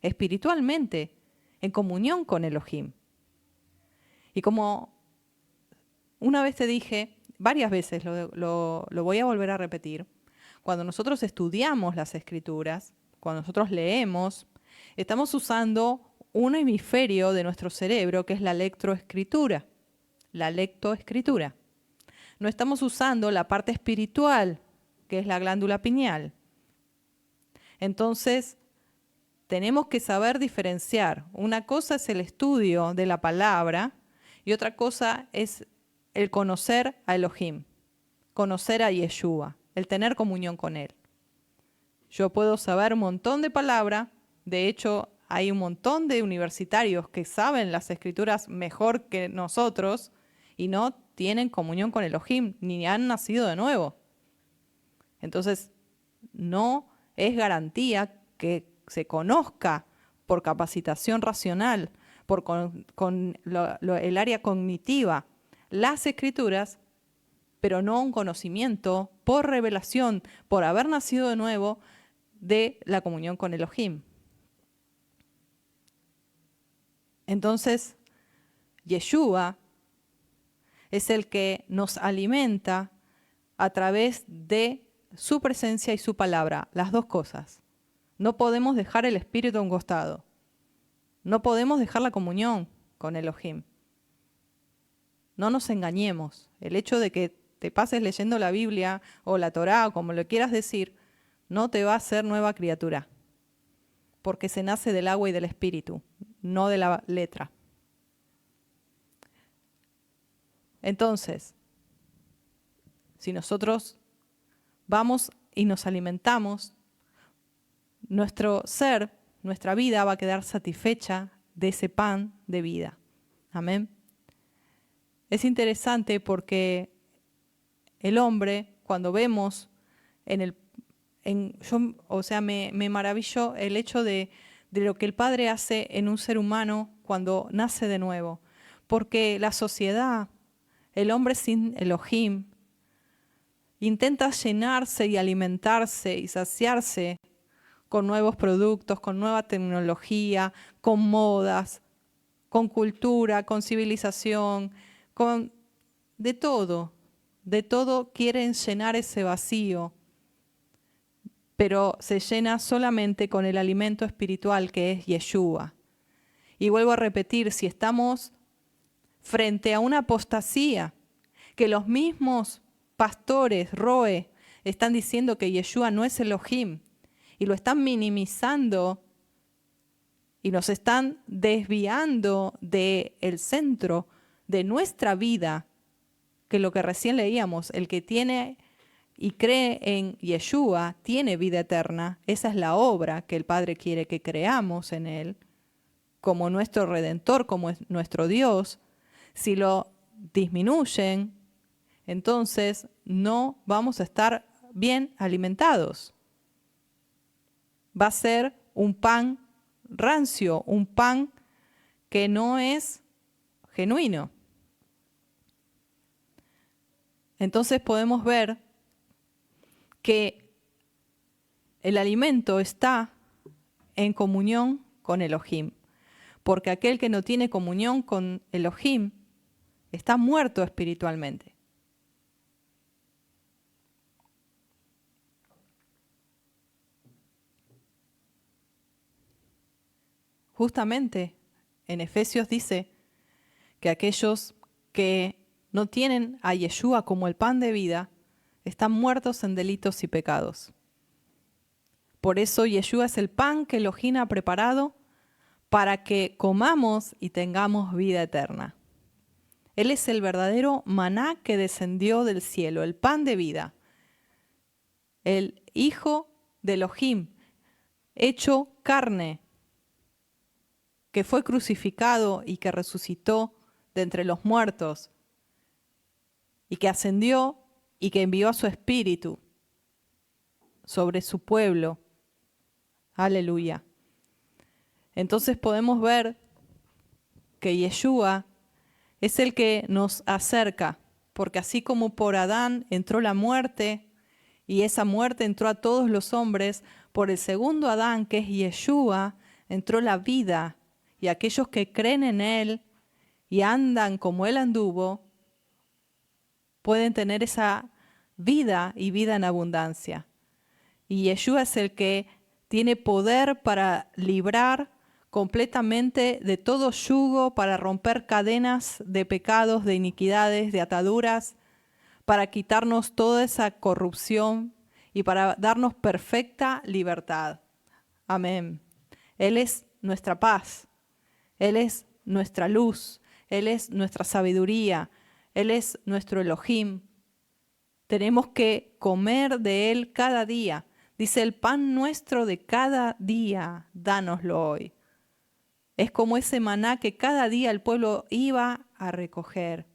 espiritualmente, en comunión con Elohim. Y como una vez te dije, varias veces lo voy a volver a repetir, cuando nosotros estudiamos las Escrituras, cuando nosotros leemos, estamos usando un hemisferio de nuestro cerebro que es la lectoescritura. La lectoescritura. No estamos usando la parte espiritual, que es la glándula pineal. Entonces, tenemos que saber diferenciar. Una cosa es el estudio de la palabra y otra cosa es el conocer a Elohim, conocer a Yeshua, el tener comunión con Él. Yo puedo saber un montón de palabra, de hecho hay un montón de universitarios que saben las escrituras mejor que nosotros y no tienen comunión con Elohim, ni han nacido de nuevo. Entonces, no es garantía que se conozca por capacitación racional, el área cognitiva, las escrituras, pero no un conocimiento por revelación, por haber nacido de nuevo, de la comunión con Elohim. Entonces, Yeshua es el que nos alimenta a través de su presencia y su palabra, las dos cosas. No podemos dejar el espíritu a un costado. No podemos dejar la comunión con Elohim. No nos engañemos. El hecho de que te pases leyendo la Biblia o la Torá o como lo quieras decir, no te va a hacer nueva criatura. Porque se nace del agua y del espíritu, no de la letra. Entonces, si nosotros vamos y nos alimentamos, nuestro ser, nuestra vida va a quedar satisfecha de ese pan de vida. Amén. Es interesante porque el hombre, cuando vemos me maravilló el hecho de lo que el Padre hace en un ser humano cuando nace de nuevo. Porque la sociedad, el hombre sin Elohim, intenta llenarse y alimentarse y saciarse con nuevos productos, con nueva tecnología, con modas, con cultura, con civilización, con de todo quieren llenar ese vacío, pero se llena solamente con el alimento espiritual que es Yeshua. Y vuelvo a repetir, si estamos frente a una apostasía, que los mismos pastores, Roe, están diciendo que Yeshua no es Elohim, y lo están minimizando y nos están desviando del centro de nuestra vida, que lo que recién leíamos, el que tiene y cree en Yeshua tiene vida eterna. Esa es la obra que el Padre quiere que creamos en Él, como nuestro Redentor, como es nuestro Dios. Si lo disminuyen, entonces no vamos a estar bien alimentados. Va a ser un pan rancio, un pan que no es genuino. Entonces podemos ver que el alimento está en comunión con Elohim, porque aquel que no tiene comunión con Elohim está muerto espiritualmente. Justamente en Efesios dice que aquellos que no tienen a Yeshua como el pan de vida están muertos en delitos y pecados. Por eso Yeshua es el pan que Elohim ha preparado para que comamos y tengamos vida eterna. Él es el verdadero maná que descendió del cielo, el pan de vida, el Hijo de Elohim, hecho carne, que fue crucificado y que resucitó de entre los muertos, y que ascendió y que envió a su Espíritu sobre su pueblo. Aleluya. Entonces podemos ver que Yeshua es el que nos acerca, porque así como por Adán entró la muerte, y esa muerte entró a todos los hombres, por el segundo Adán, que es Yeshua, entró la vida, y aquellos que creen en Él y andan como Él anduvo, pueden tener esa vida y vida en abundancia. Y Yeshua es el que tiene poder para librar completamente de todo yugo, para romper cadenas de pecados, de iniquidades, de ataduras, para quitarnos toda esa corrupción y para darnos perfecta libertad. Amén. Él es nuestra paz, Él es nuestra luz, Él es nuestra sabiduría, Él es nuestro Elohim. Tenemos que comer de Él cada día. Dice, el pan nuestro de cada día, dánoslo hoy. Es como ese maná que cada día el pueblo iba a recoger.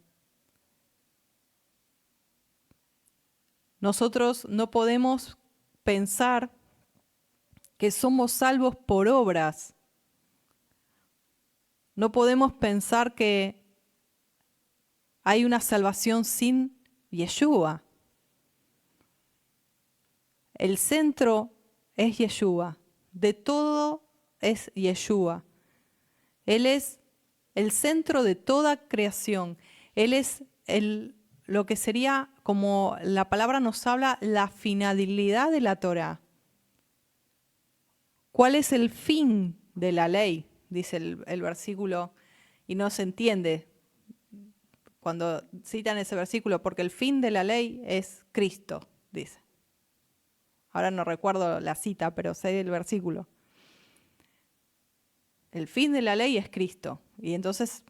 Nosotros no podemos pensar que somos salvos por obras. No podemos pensar que hay una salvación sin Yeshua. El centro es Yeshua. De todo es Yeshua. Él es el centro de toda creación. Él es lo que sería, como la palabra nos habla, la finalidad de la Torá. ¿Cuál es el fin de la ley? Dice el versículo, y no se entiende cuando citan ese versículo, porque el fin de la ley es Cristo, dice. Ahora no recuerdo la cita, pero sé el versículo. El fin de la ley es Cristo. Y entonces,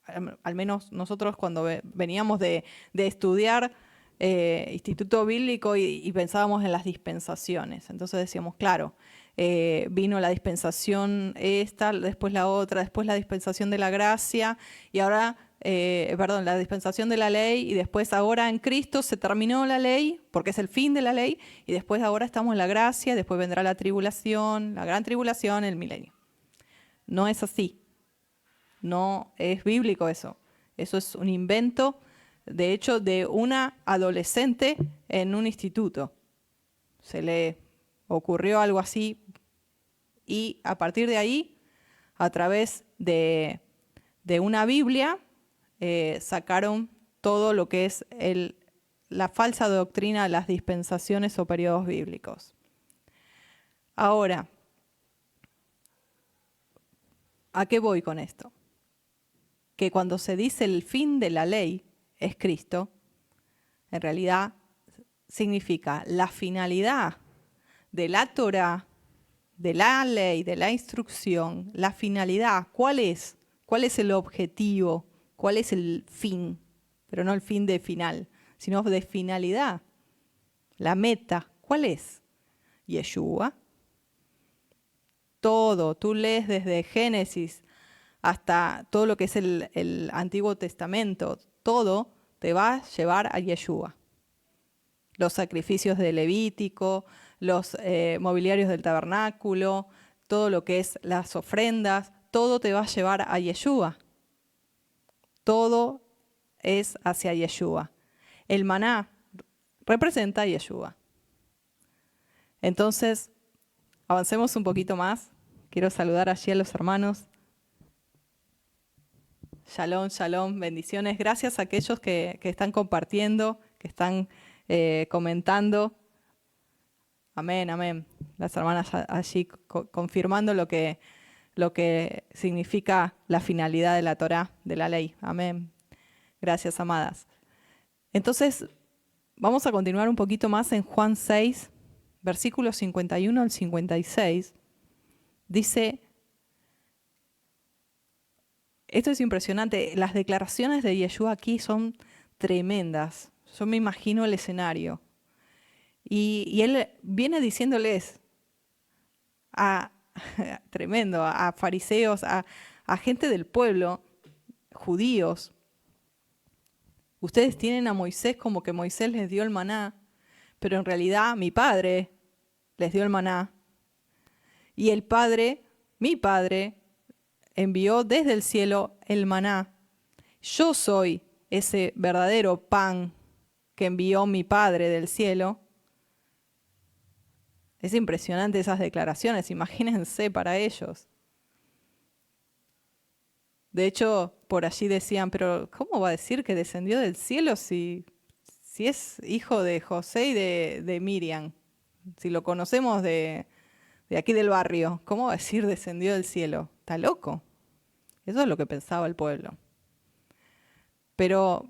al menos nosotros cuando veníamos de estudiar Instituto Bíblico y pensábamos en las dispensaciones. Entonces decíamos, claro, vino la dispensación esta, después la otra, después la dispensación de la gracia y ahora, la dispensación de la ley y después ahora en Cristo se terminó la ley porque es el fin de la ley y después ahora estamos en la gracia, después vendrá la tribulación, la gran tribulación, el milenio. No es así. No es bíblico eso. Eso es un invento, de hecho, de una adolescente en un instituto. Se le ocurrió algo así y a partir de ahí, a través de una Biblia, sacaron todo lo que es la falsa doctrina de las dispensaciones o periodos bíblicos. Ahora, ¿a qué voy con esto? Que cuando se dice el fin de la ley es Cristo, en realidad significa la finalidad de la Torá, de la ley, de la instrucción, la finalidad. ¿Cuál es? ¿Cuál es el objetivo? ¿Cuál es el fin? Pero no el fin de final, sino de finalidad. La meta, ¿cuál es? Yeshua. Todo, tú lees desde Génesis hasta todo lo que es el Antiguo Testamento, todo te va a llevar a Yeshua. Los sacrificios de Levítico, los mobiliarios del tabernáculo, todo lo que es las ofrendas, todo te va a llevar a Yeshua. Todo es hacia Yeshua. El maná representa a Yeshua. Entonces, avancemos un poquito más. Quiero saludar allí a los hermanos. Shalom, shalom, bendiciones. Gracias a aquellos que están compartiendo, que están comentando. Amén, amén. Las hermanas allí confirmando lo que significa la finalidad de la Torá, de la ley. Amén. Gracias, amadas. Entonces, vamos a continuar un poquito más en Juan 6, versículos 51 al 56. Dice... Esto es impresionante. Las declaraciones de Yeshua aquí son tremendas. Yo me imagino el escenario. Y él viene diciéndoles tremendo, a fariseos, a gente del pueblo, judíos. Ustedes tienen a Moisés como que Moisés les dio el maná, pero en realidad mi padre les dio el maná. Y el padre, mi padre, envió desde el cielo el maná. Yo soy ese verdadero pan que envió mi Padre del cielo. Es impresionante esas declaraciones, imagínense para ellos. De hecho, por allí decían, pero ¿cómo va a decir que descendió del cielo si es hijo de José y de Miriam? Si lo conocemos de aquí del barrio, ¿cómo va a decir descendió del cielo? ¿Está loco? Eso es lo que pensaba el pueblo. Pero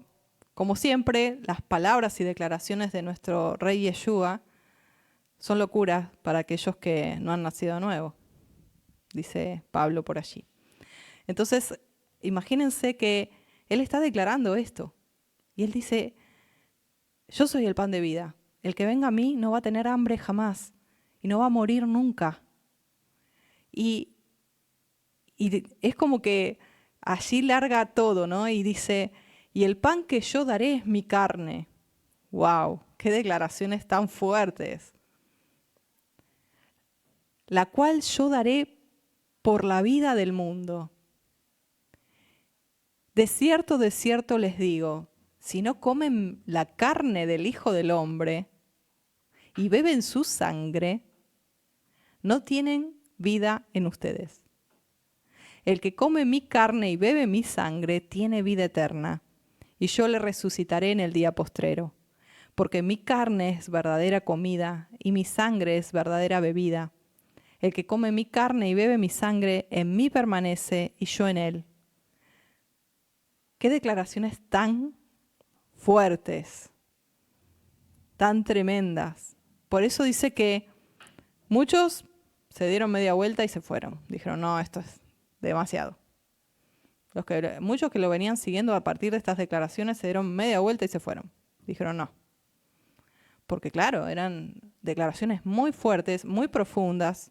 Como siempre, las palabras y declaraciones de nuestro Rey Yeshua son locuras para aquellos que no han nacido de nuevo, dice Pablo por allí. Entonces, imagínense que Él está declarando esto. Y Él dice, yo soy el pan de vida. El que venga a mí no va a tener hambre jamás y no va a morir nunca. Y es como que allí larga todo, ¿no? Y dice, y el pan que yo daré es mi carne. ¡Wow! ¡Qué declaraciones tan fuertes! La cual yo daré por la vida del mundo. De cierto les digo, si no comen la carne del Hijo del Hombre y beben su sangre, no tienen vida en ustedes. El que come mi carne y bebe mi sangre tiene vida eterna, y yo le resucitaré en el día postrero, porque mi carne es verdadera comida y mi sangre es verdadera bebida. El que come mi carne y bebe mi sangre, en mí permanece y yo en él. Qué declaraciones tan fuertes, tan tremendas. Por eso dice que muchos se dieron media vuelta y se fueron. Dijeron, no, esto es demasiado. Muchos que lo venían siguiendo a partir de estas declaraciones se dieron media vuelta y se fueron. Dijeron no. Porque claro, eran declaraciones muy fuertes, muy profundas,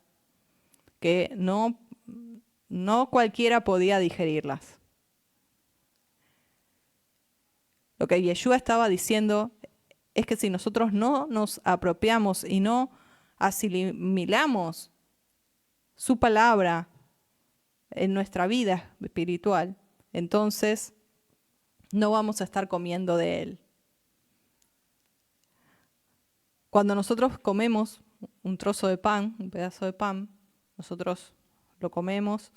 que no cualquiera podía digerirlas. Lo que Yeshua estaba diciendo es que si nosotros no nos apropiamos y no asimilamos su palabra en nuestra vida espiritual, entonces no vamos a estar comiendo de él. Cuando nosotros comemos un trozo de pan, un pedazo de pan, nosotros lo comemos,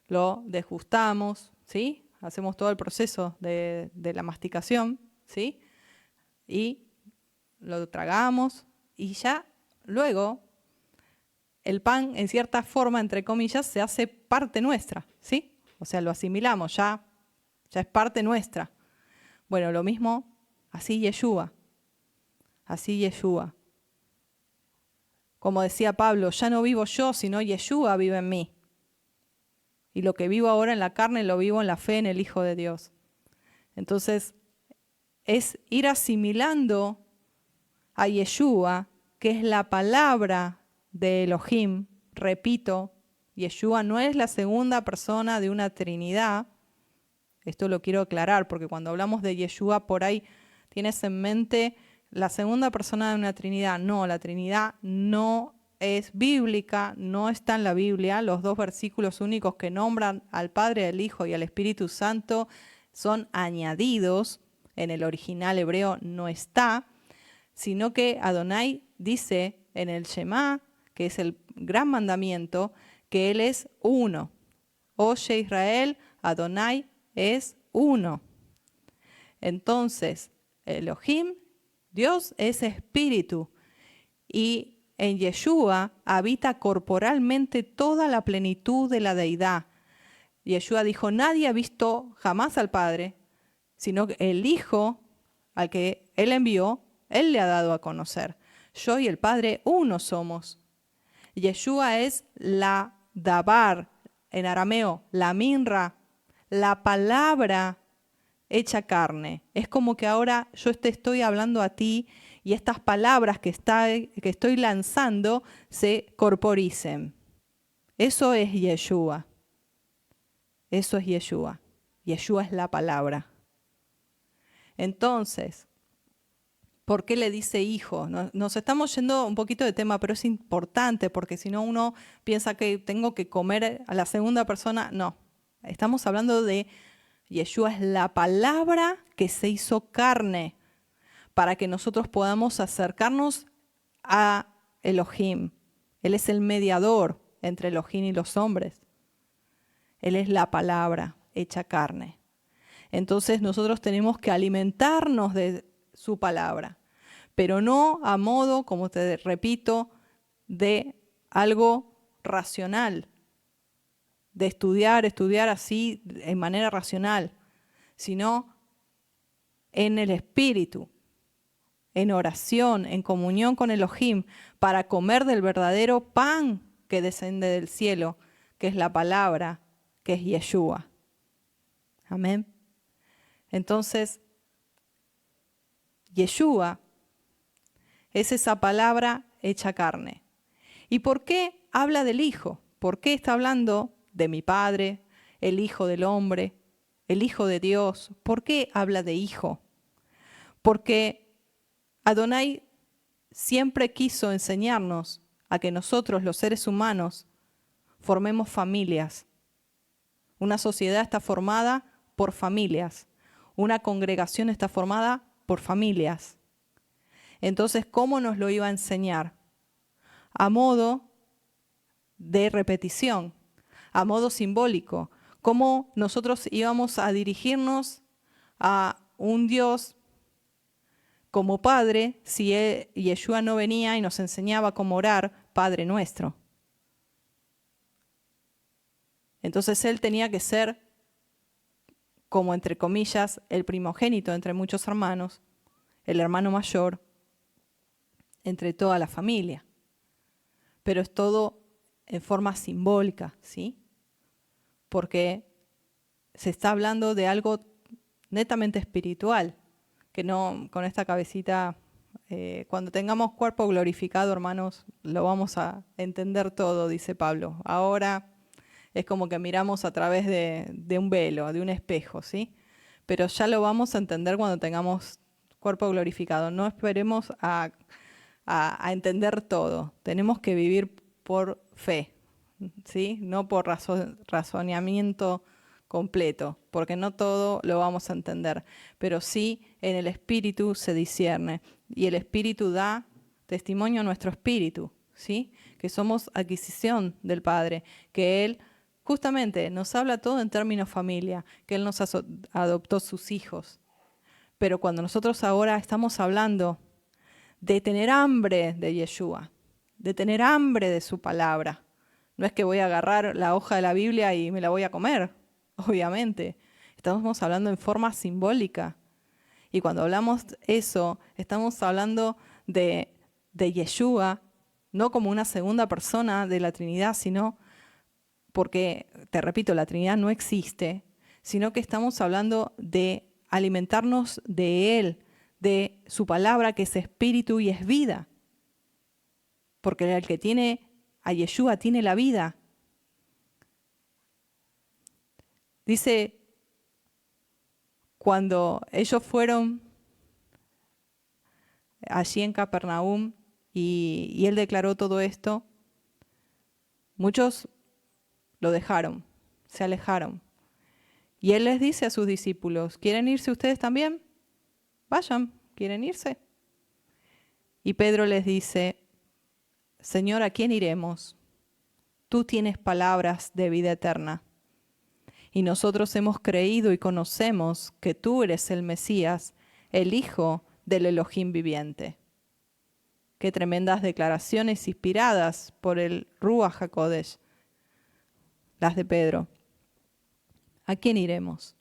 lo desgustamos, ¿sí? Hacemos todo el proceso de la masticación, ¿sí? Y lo tragamos y ya luego el pan, en cierta forma, entre comillas, se hace parte nuestra, ¿sí? O sea, lo asimilamos, ya es parte nuestra. Bueno, lo mismo, así Yeshua. Como decía Pablo, ya no vivo yo, sino Yeshua vive en mí. Y lo que vivo ahora en la carne lo vivo en la fe en el Hijo de Dios. Entonces, es ir asimilando a Yeshua, que es la palabra de Elohim. Repito, Yeshua no es la segunda persona de una Trinidad. Esto lo quiero aclarar, porque cuando hablamos de Yeshua, por ahí tienes en mente la segunda persona de una Trinidad. No, la Trinidad no es bíblica, no está en la Biblia. Los dos versículos únicos que nombran al Padre, al Hijo y al Espíritu Santo son añadidos. En el original hebreo no está, sino que Adonai dice en el Shema, que es el gran mandamiento, que Él es uno. Oye Israel, Adonai es uno. Entonces, Elohim, Dios es espíritu, y en Yeshua habita corporalmente toda la plenitud de la deidad. Yeshua dijo, nadie ha visto jamás al Padre, sino que el Hijo al que Él envió, Él le ha dado a conocer. Yo y el Padre uno somos. Yeshua es la dabar, en arameo, la minra, la palabra hecha carne. Es como que ahora yo te estoy hablando a ti y estas palabras que estoy lanzando se corporicen. Eso es Yeshua. Eso es Yeshua. Yeshua es la palabra. Entonces, ¿por qué le dice hijo? Nos estamos yendo un poquito de tema, pero es importante porque si no uno piensa que tengo que comer a la segunda persona. No, estamos hablando de Yeshua es la palabra que se hizo carne para que nosotros podamos acercarnos a Elohim. Él es el mediador entre Elohim y los hombres. Él es la palabra hecha carne. Entonces nosotros tenemos que alimentarnos de su palabra, pero no a modo, como te repito, de algo racional, de estudiar así en manera racional, sino en el Espíritu, en oración, en comunión con Elohim, para comer del verdadero pan que desciende del cielo, que es la palabra, que es Yeshua. Amén. Entonces, Yeshua es esa palabra hecha carne. ¿Y por qué habla del Hijo? ¿Por qué está hablando de mi Padre, el Hijo del hombre, el Hijo de Dios? ¿Por qué habla de Hijo? Porque Adonai siempre quiso enseñarnos a que nosotros, los seres humanos, formemos familias. Una sociedad está formada por familias. Una congregación está formada por familias. Entonces, ¿cómo nos lo iba a enseñar? A modo de repetición, a modo simbólico. ¿Cómo nosotros íbamos a dirigirnos a un Dios como Padre si Yeshua no venía y nos enseñaba cómo orar Padre Nuestro? Entonces Él tenía que ser, como entre comillas, el primogénito entre muchos hermanos, el hermano mayor entre toda la familia. Pero es todo en forma simbólica, ¿sí? Porque se está hablando de algo netamente espiritual, que no con esta cabecita, cuando tengamos cuerpo glorificado, hermanos, lo vamos a entender todo, dice Pablo. Ahora es como que miramos a través de un velo, de un espejo, ¿sí? Pero ya lo vamos a entender cuando tengamos cuerpo glorificado. No esperemos a entender todo. Tenemos que vivir por fe, ¿sí? No por razonamiento completo, porque no todo lo vamos a entender, pero sí en el Espíritu se discierne, y el Espíritu da testimonio a nuestro espíritu, ¿sí? Que somos adquisición del Padre, que Él justamente nos habla todo en términos familia, que Él nos adoptó sus hijos. Pero cuando nosotros ahora estamos hablando de tener hambre de Yeshua, de tener hambre de su palabra, no es que voy a agarrar la hoja de la Biblia y me la voy a comer, obviamente. Estamos hablando en forma simbólica. Y cuando hablamos eso, estamos hablando de Yeshua, no como una segunda persona de la Trinidad, sino porque, te repito, la Trinidad no existe, sino que estamos hablando de alimentarnos de Él, de su palabra que es espíritu y es vida. Porque el que tiene a Yeshua tiene la vida. Dice, cuando ellos fueron allí en Capernaum y él declaró todo esto, muchos lo dejaron, se alejaron. Y él les dice a sus discípulos, ¿quieren irse ustedes también? Vayan, ¿quieren irse? Y Pedro les dice, Señor, ¿a quién iremos? Tú tienes palabras de vida eterna. Y nosotros hemos creído y conocemos que tú eres el Mesías, el Hijo del Elohim viviente. Qué tremendas declaraciones inspiradas por el Ruach HaKodesh, las de Pedro. ¿A quién iremos?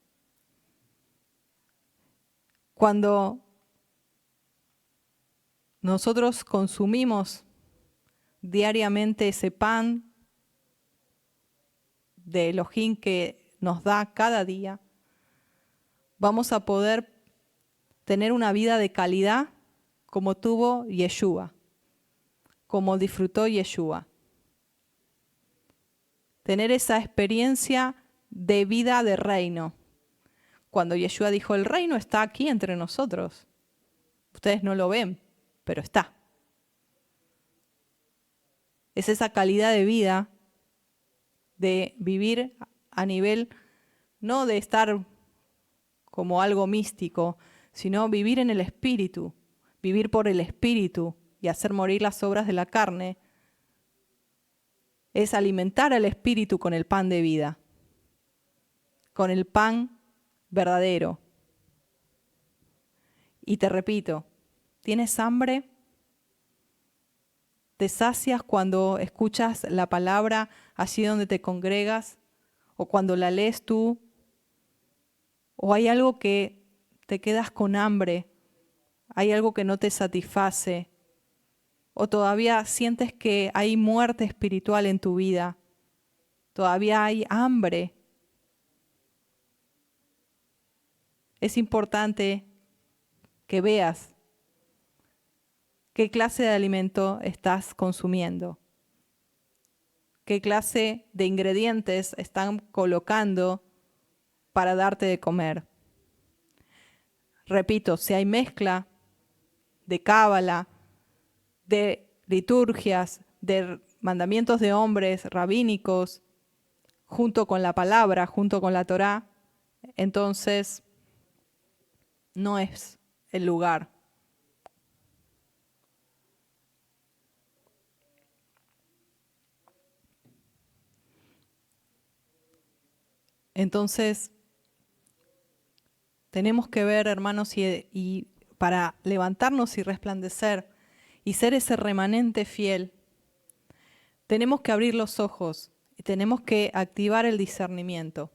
Cuando nosotros consumimos diariamente ese pan de Elohim que nos da cada día, vamos a poder tener una vida de calidad como tuvo Yeshua, como disfrutó Yeshua. Tener esa experiencia de vida de reino. Cuando Yeshua dijo, el reino está aquí entre nosotros. Ustedes no lo ven, pero está. Es esa calidad de vida de vivir a nivel, no de estar como algo místico, sino vivir en el Espíritu, vivir por el Espíritu y hacer morir las obras de la carne, es alimentar al Espíritu con el pan de vida, con el pan verdadero. Y te repito, ¿tienes hambre? ¿Te sacias cuando escuchas la palabra allí donde te congregas? ¿O cuando la lees tú? ¿O hay algo que te quedas con hambre, hay algo que no te satisface, o todavía sientes que hay muerte espiritual en tu vida, todavía hay hambre, es importante que veas qué clase de alimento estás consumiendo, qué clase de ingredientes están colocando para darte de comer. Repito, si hay mezcla de cábala, de liturgias, de mandamientos de hombres rabínicos, junto con la palabra, junto con la Torá, entonces no es el lugar. Entonces, tenemos que ver, hermanos, y para levantarnos y resplandecer y ser ese remanente fiel, tenemos que abrir los ojos y tenemos que activar el discernimiento.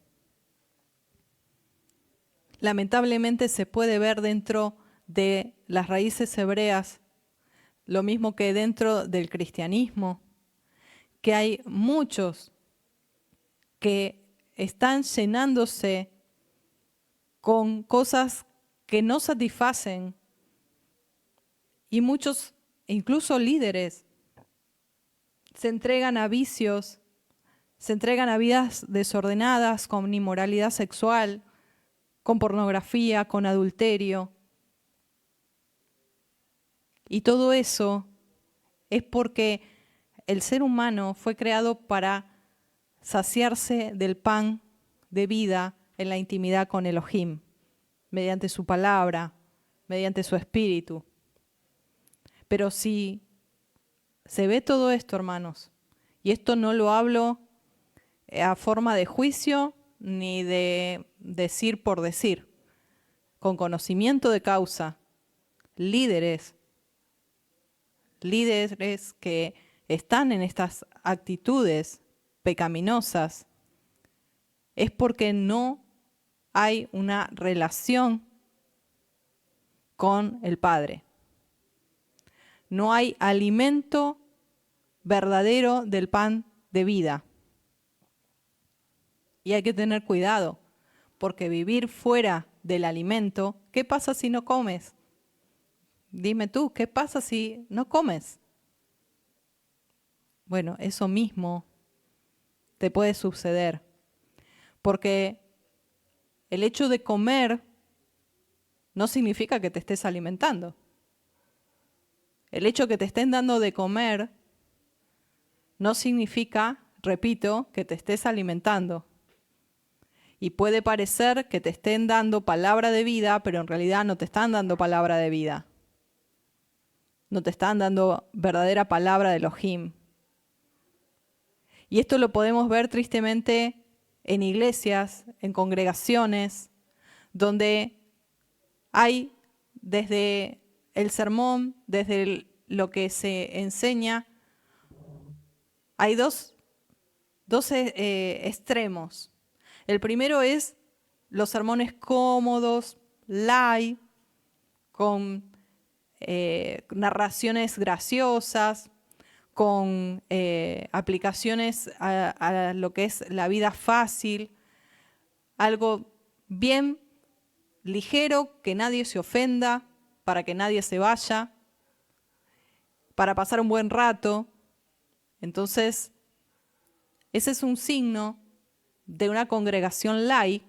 Lamentablemente se puede ver dentro de las raíces hebreas, lo mismo que dentro del cristianismo, que hay muchos que están llenándose con cosas que no satisfacen y muchos, incluso líderes, se entregan a vicios, se entregan a vidas desordenadas con inmoralidad sexual, con pornografía, con adulterio. Y todo eso es porque el ser humano fue creado para saciarse del pan de vida en la intimidad con Elohim, mediante su palabra, mediante su espíritu. Pero si se ve todo esto, hermanos, y esto no lo hablo a forma de juicio ni de decir por decir, con conocimiento de causa, líderes que están en estas actitudes pecaminosas, es porque no hay una relación con el Padre. No hay alimento verdadero del pan de vida. Y hay que tener cuidado, porque vivir fuera del alimento, ¿qué pasa si no comes? Dime tú, ¿qué pasa si no comes? Bueno, eso mismo te puede suceder, porque el hecho de comer no significa que te estés alimentando. El hecho que te estén dando de comer no significa, repito, que te estés alimentando. Y puede parecer que te estén dando palabra de vida, pero en realidad no te están dando palabra de vida. No te están dando verdadera palabra de Elohim. Y esto lo podemos ver tristemente en iglesias, en congregaciones, donde hay desde el sermón, desde lo que se enseña, hay dos extremos. El primero es los sermones cómodos, light, con narraciones graciosas, con aplicaciones a lo que es la vida fácil, algo bien ligero, que nadie se ofenda, para que nadie se vaya, para pasar un buen rato. Entonces, ese es un signo de una congregación light,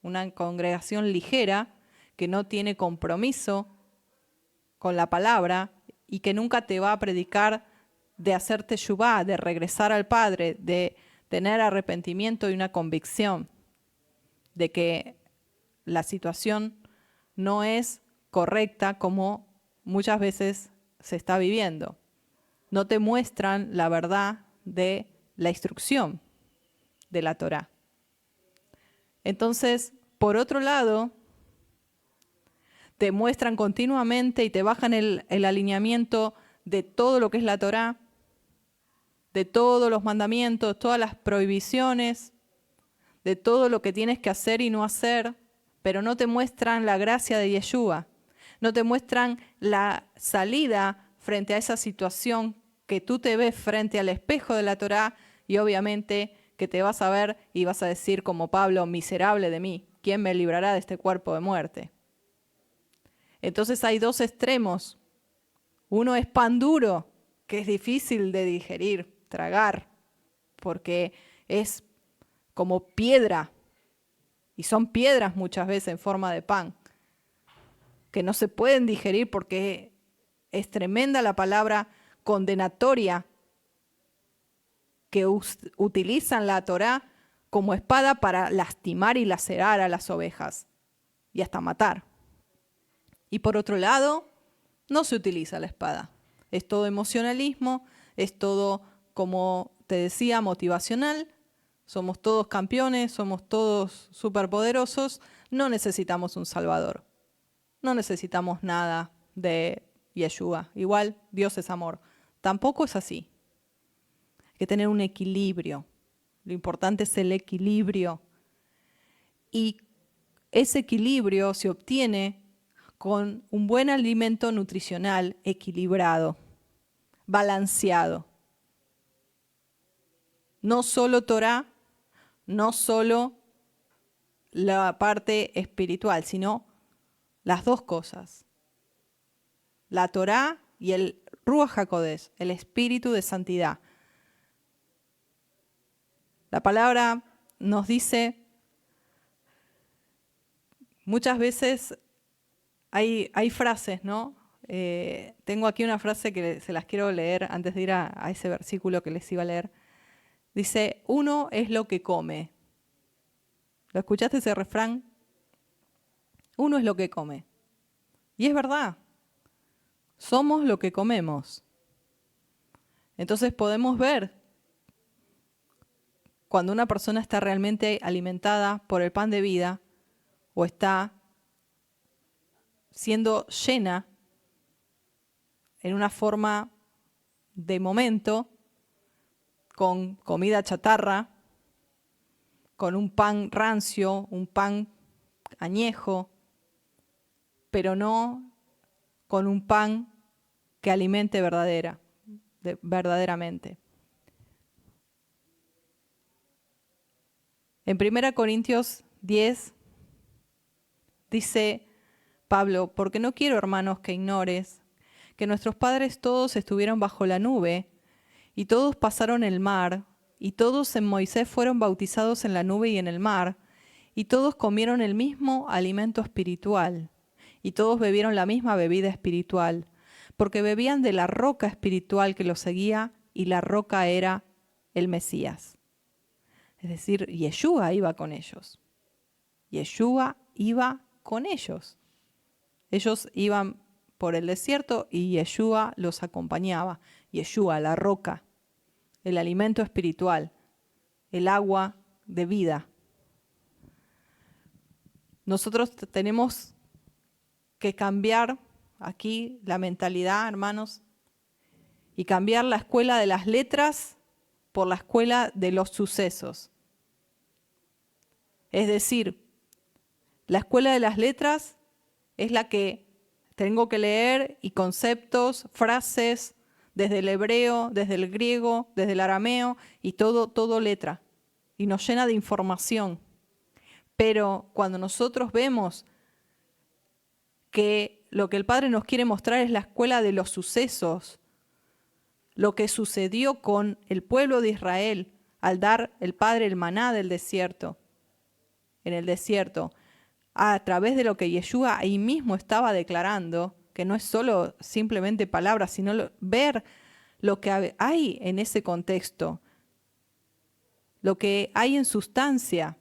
una congregación ligera, que no tiene compromiso con la palabra y que nunca te va a predicar de hacer teshuvá, de regresar al Padre, de tener arrepentimiento y una convicción de que la situación no es correcta como muchas veces se está viviendo. No te muestran la verdad de la instrucción de la Torá. Entonces, por otro lado, te muestran continuamente y te bajan el alineamiento de todo lo que es la Torá, de todos los mandamientos, todas las prohibiciones, de todo lo que tienes que hacer y no hacer, pero no te muestran la gracia de Yeshua, no te muestran la salida frente a esa situación que tú te ves frente al espejo de la Torá y obviamente que te vas a ver y vas a decir como Pablo, miserable de mí, ¿quién me librará de este cuerpo de muerte? Entonces hay dos extremos. Uno es pan duro, que es difícil de digerir, tragar, porque es como piedra, y son piedras muchas veces en forma de pan, que no se pueden digerir porque es tremenda la palabra condenatoria que utilizan la Torá como espada para lastimar y lacerar a las ovejas y hasta matar. Y por otro lado, no se utiliza la espada. Es todo emocionalismo, es todo, como te decía, motivacional. Somos todos campeones, somos todos superpoderosos. No necesitamos un salvador. No necesitamos nada de Yeshua. Igual, Dios es amor. Tampoco es así. Hay que tener un equilibrio. Lo importante es el equilibrio. Y ese equilibrio se obtiene con un buen alimento nutricional equilibrado, balanceado. No solo Torá, no solo la parte espiritual, sino las dos cosas. La Torá y el Ruach HaKodesh, el espíritu de santidad. La palabra nos dice, muchas veces hay frases, ¿no? Tengo aquí una frase que se las quiero leer antes de ir a ese versículo que les iba a leer. Dice, uno es lo que come. ¿Lo escuchaste ese refrán? Uno es lo que come. Y es verdad. Somos lo que comemos. Entonces podemos ver cuando una persona está realmente alimentada por el pan de vida o está siendo llena en una forma de momento con comida chatarra, con un pan rancio, un pan añejo, pero no con un pan que alimente verdaderamente. En 1 Corintios 10 dice Pablo, porque no quiero, hermanos, que ignores que nuestros padres todos estuvieron bajo la nube y todos pasaron el mar y todos en Moisés fueron bautizados en la nube y en el mar y todos comieron el mismo alimento espiritual y todos bebieron la misma bebida espiritual, porque bebían de la roca espiritual que los seguía y la roca era el Mesías. Es decir, Yeshua iba con ellos. Yeshua iba con ellos. Ellos iban por el desierto y Yeshua los acompañaba. Yeshua, la roca, el alimento espiritual, el agua de vida. Nosotros tenemos que cambiar aquí la mentalidad, hermanos, y cambiar la escuela de las letras por la escuela de los sucesos. Es decir, la escuela de las letras es la que tengo que leer y conceptos, frases, desde el hebreo, desde el griego, desde el arameo y todo letra. Y nos llena de información. Pero cuando nosotros vemos que lo que el Padre nos quiere mostrar es la escuela de los sucesos, lo que sucedió con el pueblo de Israel al dar el Padre el maná del desierto, en el desierto, a través de lo que Yeshua ahí mismo estaba declarando, que no es solo simplemente palabras, sino ver lo que hay en ese contexto, lo que hay en sustancia.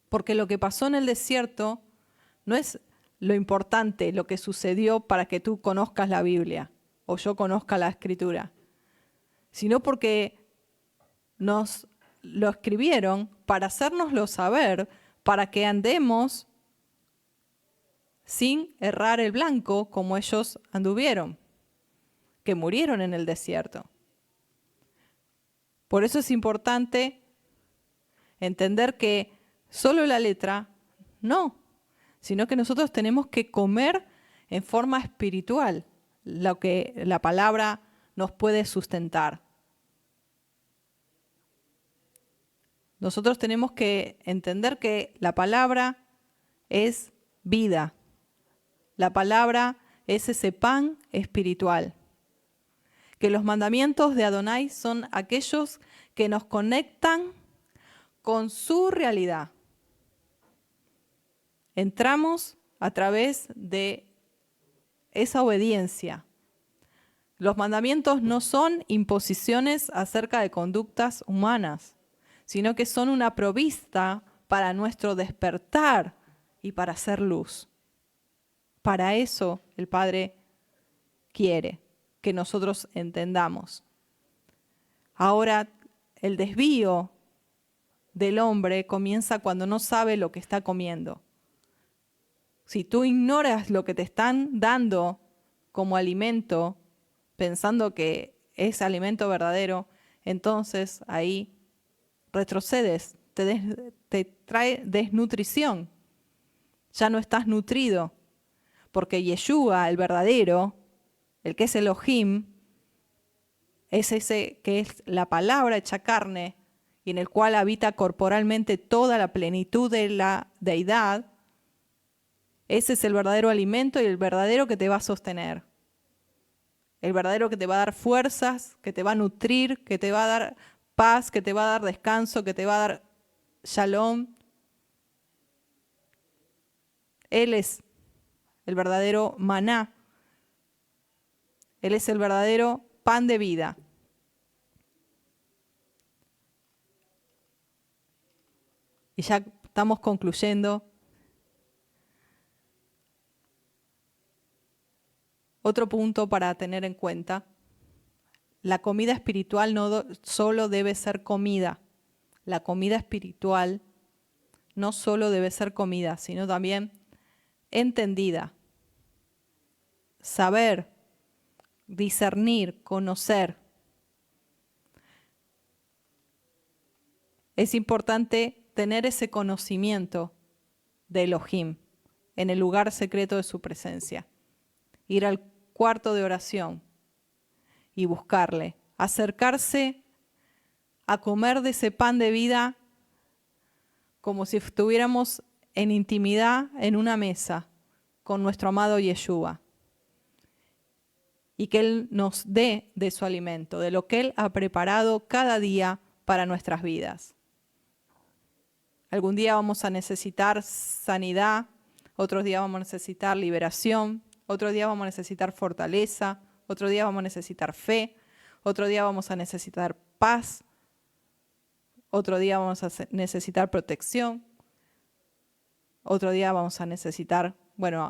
Porque lo que pasó en el desierto no es lo importante, lo que sucedió para que tú conozcas la Biblia o yo conozca la Escritura, sino porque nos lo escribieron para hacérnoslo saber, para que andemos sin errar el blanco como ellos anduvieron, que murieron en el desierto. Por eso es importante entender que solo la letra no, sino que nosotros tenemos que comer en forma espiritual lo que la palabra nos puede sustentar. Nosotros tenemos que entender que la palabra es vida. La palabra es ese pan espiritual. Que los mandamientos de Adonai son aquellos que nos conectan con su realidad. Entramos a través de esa obediencia. Los mandamientos no son imposiciones acerca de conductas humanas, sino que son una provista para nuestro despertar y para hacer luz. Para eso el Padre quiere que nosotros entendamos. Ahora, el desvío del hombre comienza cuando no sabe lo que está comiendo. Si tú ignoras lo que te están dando como alimento, pensando que es alimento verdadero, entonces ahí retrocedes, te trae desnutrición. Ya no estás nutrido, porque Yeshua, el verdadero, el que es Elohim, es ese que es la palabra hecha carne y en el cual habita corporalmente toda la plenitud de la deidad. Ese es el verdadero alimento y el verdadero que te va a sostener. El verdadero que te va a dar fuerzas, que te va a nutrir, que te va a dar paz, que te va a dar descanso, que te va a dar shalom. Él es el verdadero maná. Él es el verdadero pan de vida. Y ya estamos concluyendo. Otro punto para tener en cuenta. La comida espiritual no solo debe ser comida. La comida espiritual no solo debe ser comida, sino también entendida. Saber, discernir, conocer. Es importante tener ese conocimiento de Elohim en el lugar secreto de su presencia. Ir al cuarto de oración y buscarle. Acercarse a comer de ese pan de vida como si estuviéramos en intimidad en una mesa con nuestro amado Yeshua. Y que Él nos dé de su alimento, de lo que Él ha preparado cada día para nuestras vidas. Algún día vamos a necesitar sanidad, otros días vamos a necesitar liberación, otro día vamos a necesitar fortaleza, otro día vamos a necesitar fe, otro día vamos a necesitar paz, otro día vamos a necesitar protección, otro día vamos a necesitar,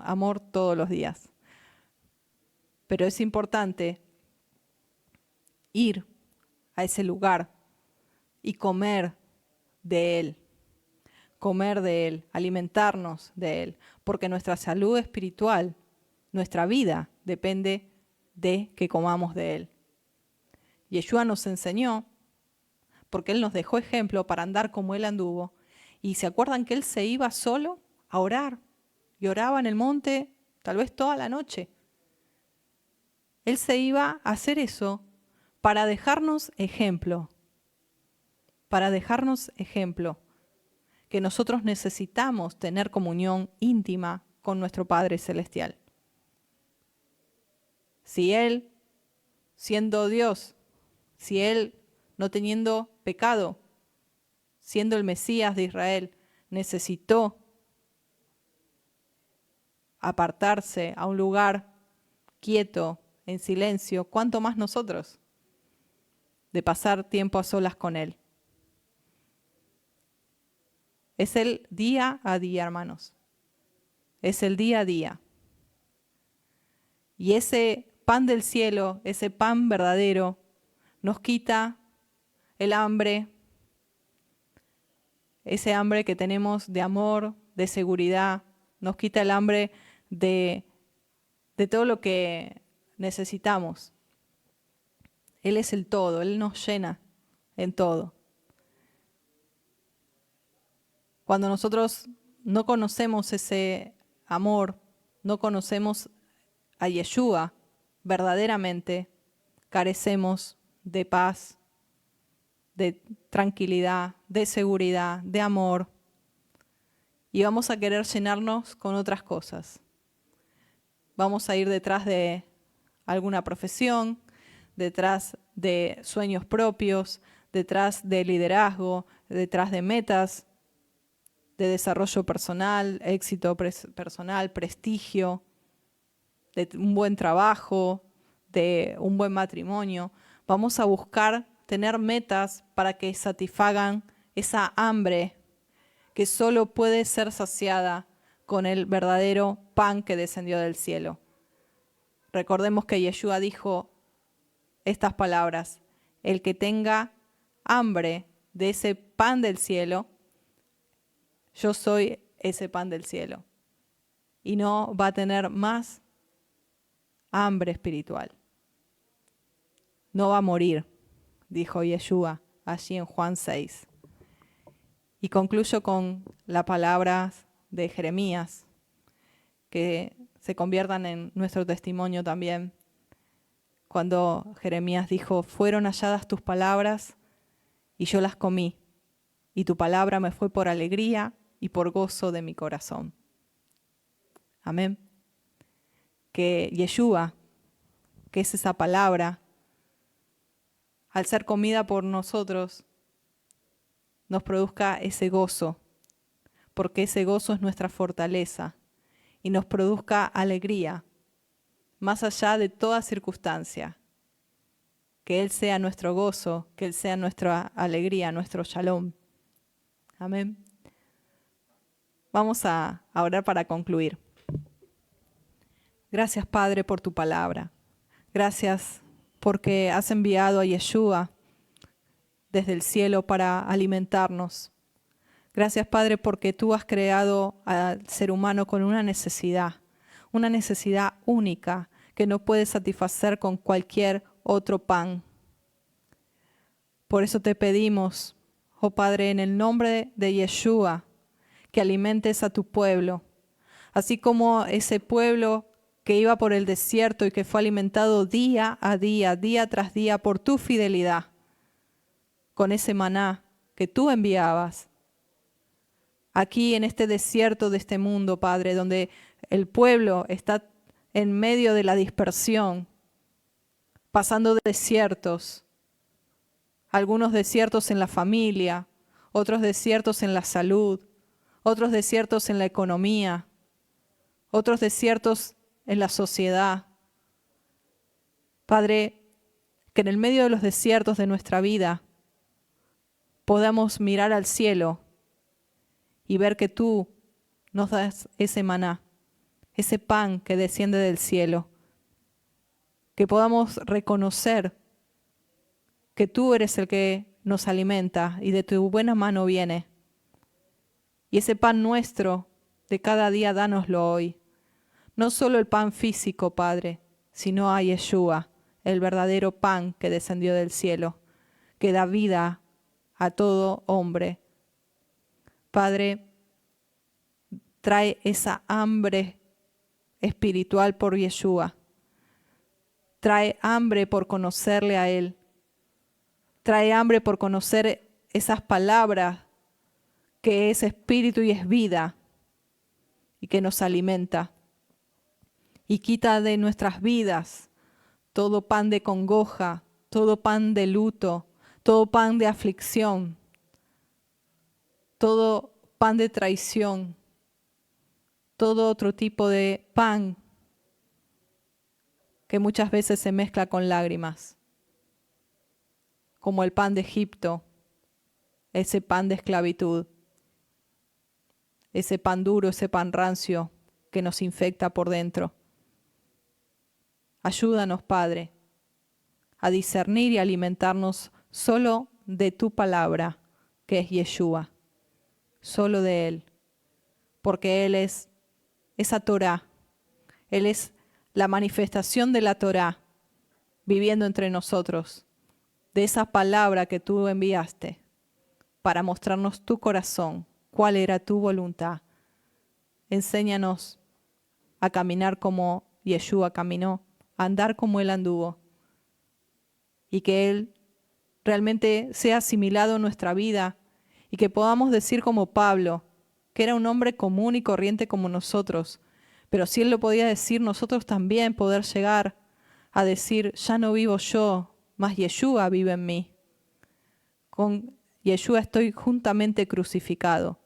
amor todos los días. Pero es importante ir a ese lugar y comer de Él, alimentarnos de Él, porque nuestra salud espiritual, nuestra vida, depende de que comamos de Él. Yeshua nos enseñó, porque Él nos dejó ejemplo para andar como Él anduvo, y se acuerdan que Él se iba solo a orar, y oraba en el monte tal vez toda la noche. Él se iba a hacer eso para dejarnos ejemplo, que nosotros necesitamos tener comunión íntima con nuestro Padre Celestial. Si Él, siendo Dios, si Él, no teniendo pecado, siendo el Mesías de Israel, necesitó apartarse a un lugar quieto, en silencio, ¿cuánto más nosotros? De pasar tiempo a solas con Él. Es el día a día, hermanos. Es el día a día. Y ese pan del cielo, ese pan verdadero, nos quita el hambre, ese hambre que tenemos de amor, de seguridad, nos quita el hambre de todo lo que necesitamos. Él es el todo, Él nos llena en todo. Cuando nosotros no conocemos ese amor, no conocemos a Yeshua verdaderamente, carecemos de paz, de tranquilidad, de seguridad, de amor, y vamos a querer llenarnos con otras cosas. Vamos a ir detrás de alguna profesión, detrás de sueños propios, detrás de liderazgo, detrás de metas, de desarrollo personal, éxito personal, prestigio, de un buen trabajo, de un buen matrimonio. Vamos a buscar tener metas para que satisfagan esa hambre que solo puede ser saciada con el verdadero pan que descendió del cielo. Recordemos que Yeshua dijo estas palabras: el que tenga hambre de ese pan del cielo, yo soy ese pan del cielo. Y no va a tener más hambre espiritual. No va a morir, dijo Yeshua allí en Juan 6. Y concluyo con las palabras de Jeremías, que se conviertan en nuestro testimonio también. Cuando Jeremías dijo: fueron halladas tus palabras y yo las comí, y tu palabra me fue por alegría y por gozo de mi corazón. Amén. Que Yeshua, que es esa palabra, al ser comida por nosotros, nos produzca ese gozo, porque ese gozo es nuestra fortaleza, y nos produzca alegría, más allá de toda circunstancia. Que Él sea nuestro gozo, que Él sea nuestra alegría, nuestro shalom. Amén. Vamos a orar para concluir. Gracias, Padre, por tu palabra. Gracias porque has enviado a Yeshua desde el cielo para alimentarnos. Gracias, Padre, porque tú has creado al ser humano con una necesidad única que no puede satisfacer con cualquier otro pan. Por eso te pedimos, oh Padre, en el nombre de Yeshua, que alimentes a tu pueblo, así como ese pueblo que iba por el desierto y que fue alimentado día a día, día tras día, por tu fidelidad, con ese maná que tú enviabas. Aquí en este desierto de este mundo, Padre, donde el pueblo está en medio de la dispersión, pasando desiertos, algunos desiertos en la familia, otros desiertos en la salud, otros desiertos en la economía, otros desiertos en la sociedad. Padre, que en el medio de los desiertos de nuestra vida podamos mirar al cielo y ver que tú nos das ese maná, ese pan que desciende del cielo. Que podamos reconocer que tú eres el que nos alimenta y de tu buena mano viene. Y ese pan nuestro de cada día, dánoslo hoy. No solo el pan físico, Padre, sino a Yeshua, el verdadero pan que descendió del cielo, que da vida a todo hombre. Padre, trae esa hambre espiritual por Yeshua. Trae hambre por conocerle a Él. Trae hambre por conocer esas palabras que es espíritu y es vida y que nos alimenta. Y quita de nuestras vidas todo pan de congoja, todo pan de luto, todo pan de aflicción, todo pan de traición, todo otro tipo de pan que muchas veces se mezcla con lágrimas, como el pan de Egipto, ese pan de esclavitud, ese pan duro, ese pan rancio que nos infecta por dentro. Ayúdanos, Padre, a discernir y alimentarnos solo de tu palabra, que es Yeshua, solo de Él, porque Él es esa Torá, Él es la manifestación de la Torá viviendo entre nosotros, de esa palabra que tú enviaste para mostrarnos tu corazón, cuál era tu voluntad. enséñanos a caminar como Yeshua caminó, a andar como Él anduvo, y que Él realmente sea asimilado en nuestra vida y que podamos decir como Pablo, que era un hombre común y corriente como nosotros, pero si Él lo podía decir, nosotros también poder llegar a decir, ya no vivo yo, mas Yeshua vive en mí. Con Yeshua estoy juntamente crucificado.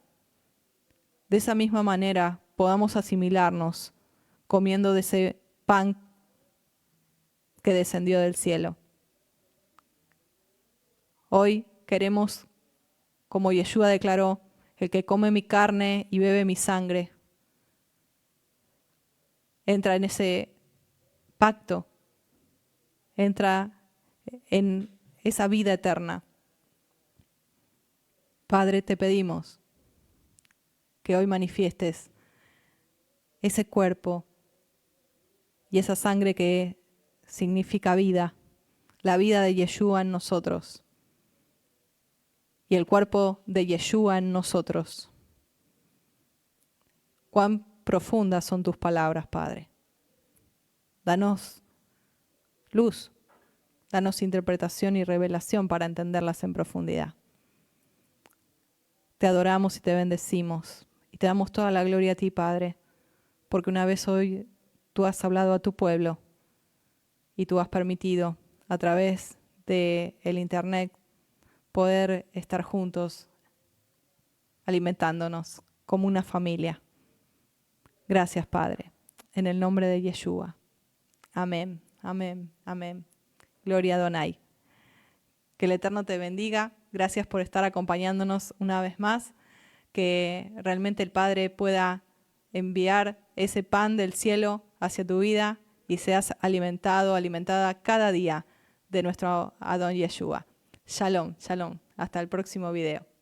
De esa misma manera podamos asimilarnos comiendo de ese pan que descendió del cielo. Hoy queremos, como Yeshua declaró, el que come mi carne y bebe mi sangre, entra en ese pacto, entra en esa vida eterna. Padre, te pedimos que hoy manifiestes ese cuerpo y esa sangre que significa vida, la vida de Yeshua en nosotros y el cuerpo de Yeshua en nosotros. Cuán profundas son tus palabras, Padre. Danos luz, danos interpretación y revelación para entenderlas en profundidad. Te adoramos y te bendecimos y te damos toda la gloria a ti, Padre, porque una vez hoy tú has hablado a tu pueblo y tú has permitido a través del internet poder estar juntos alimentándonos como una familia. Gracias, Padre, en el nombre de Yeshua. Amén, amén, amén. Gloria a Adonai. Que el Eterno te bendiga. Gracias por estar acompañándonos una vez más. Que realmente el Padre pueda enviar ese pan del cielo hacia tu vida y seas alimentado, alimentada cada día de nuestro Adón Yeshua. Shalom, shalom. Hasta el próximo video.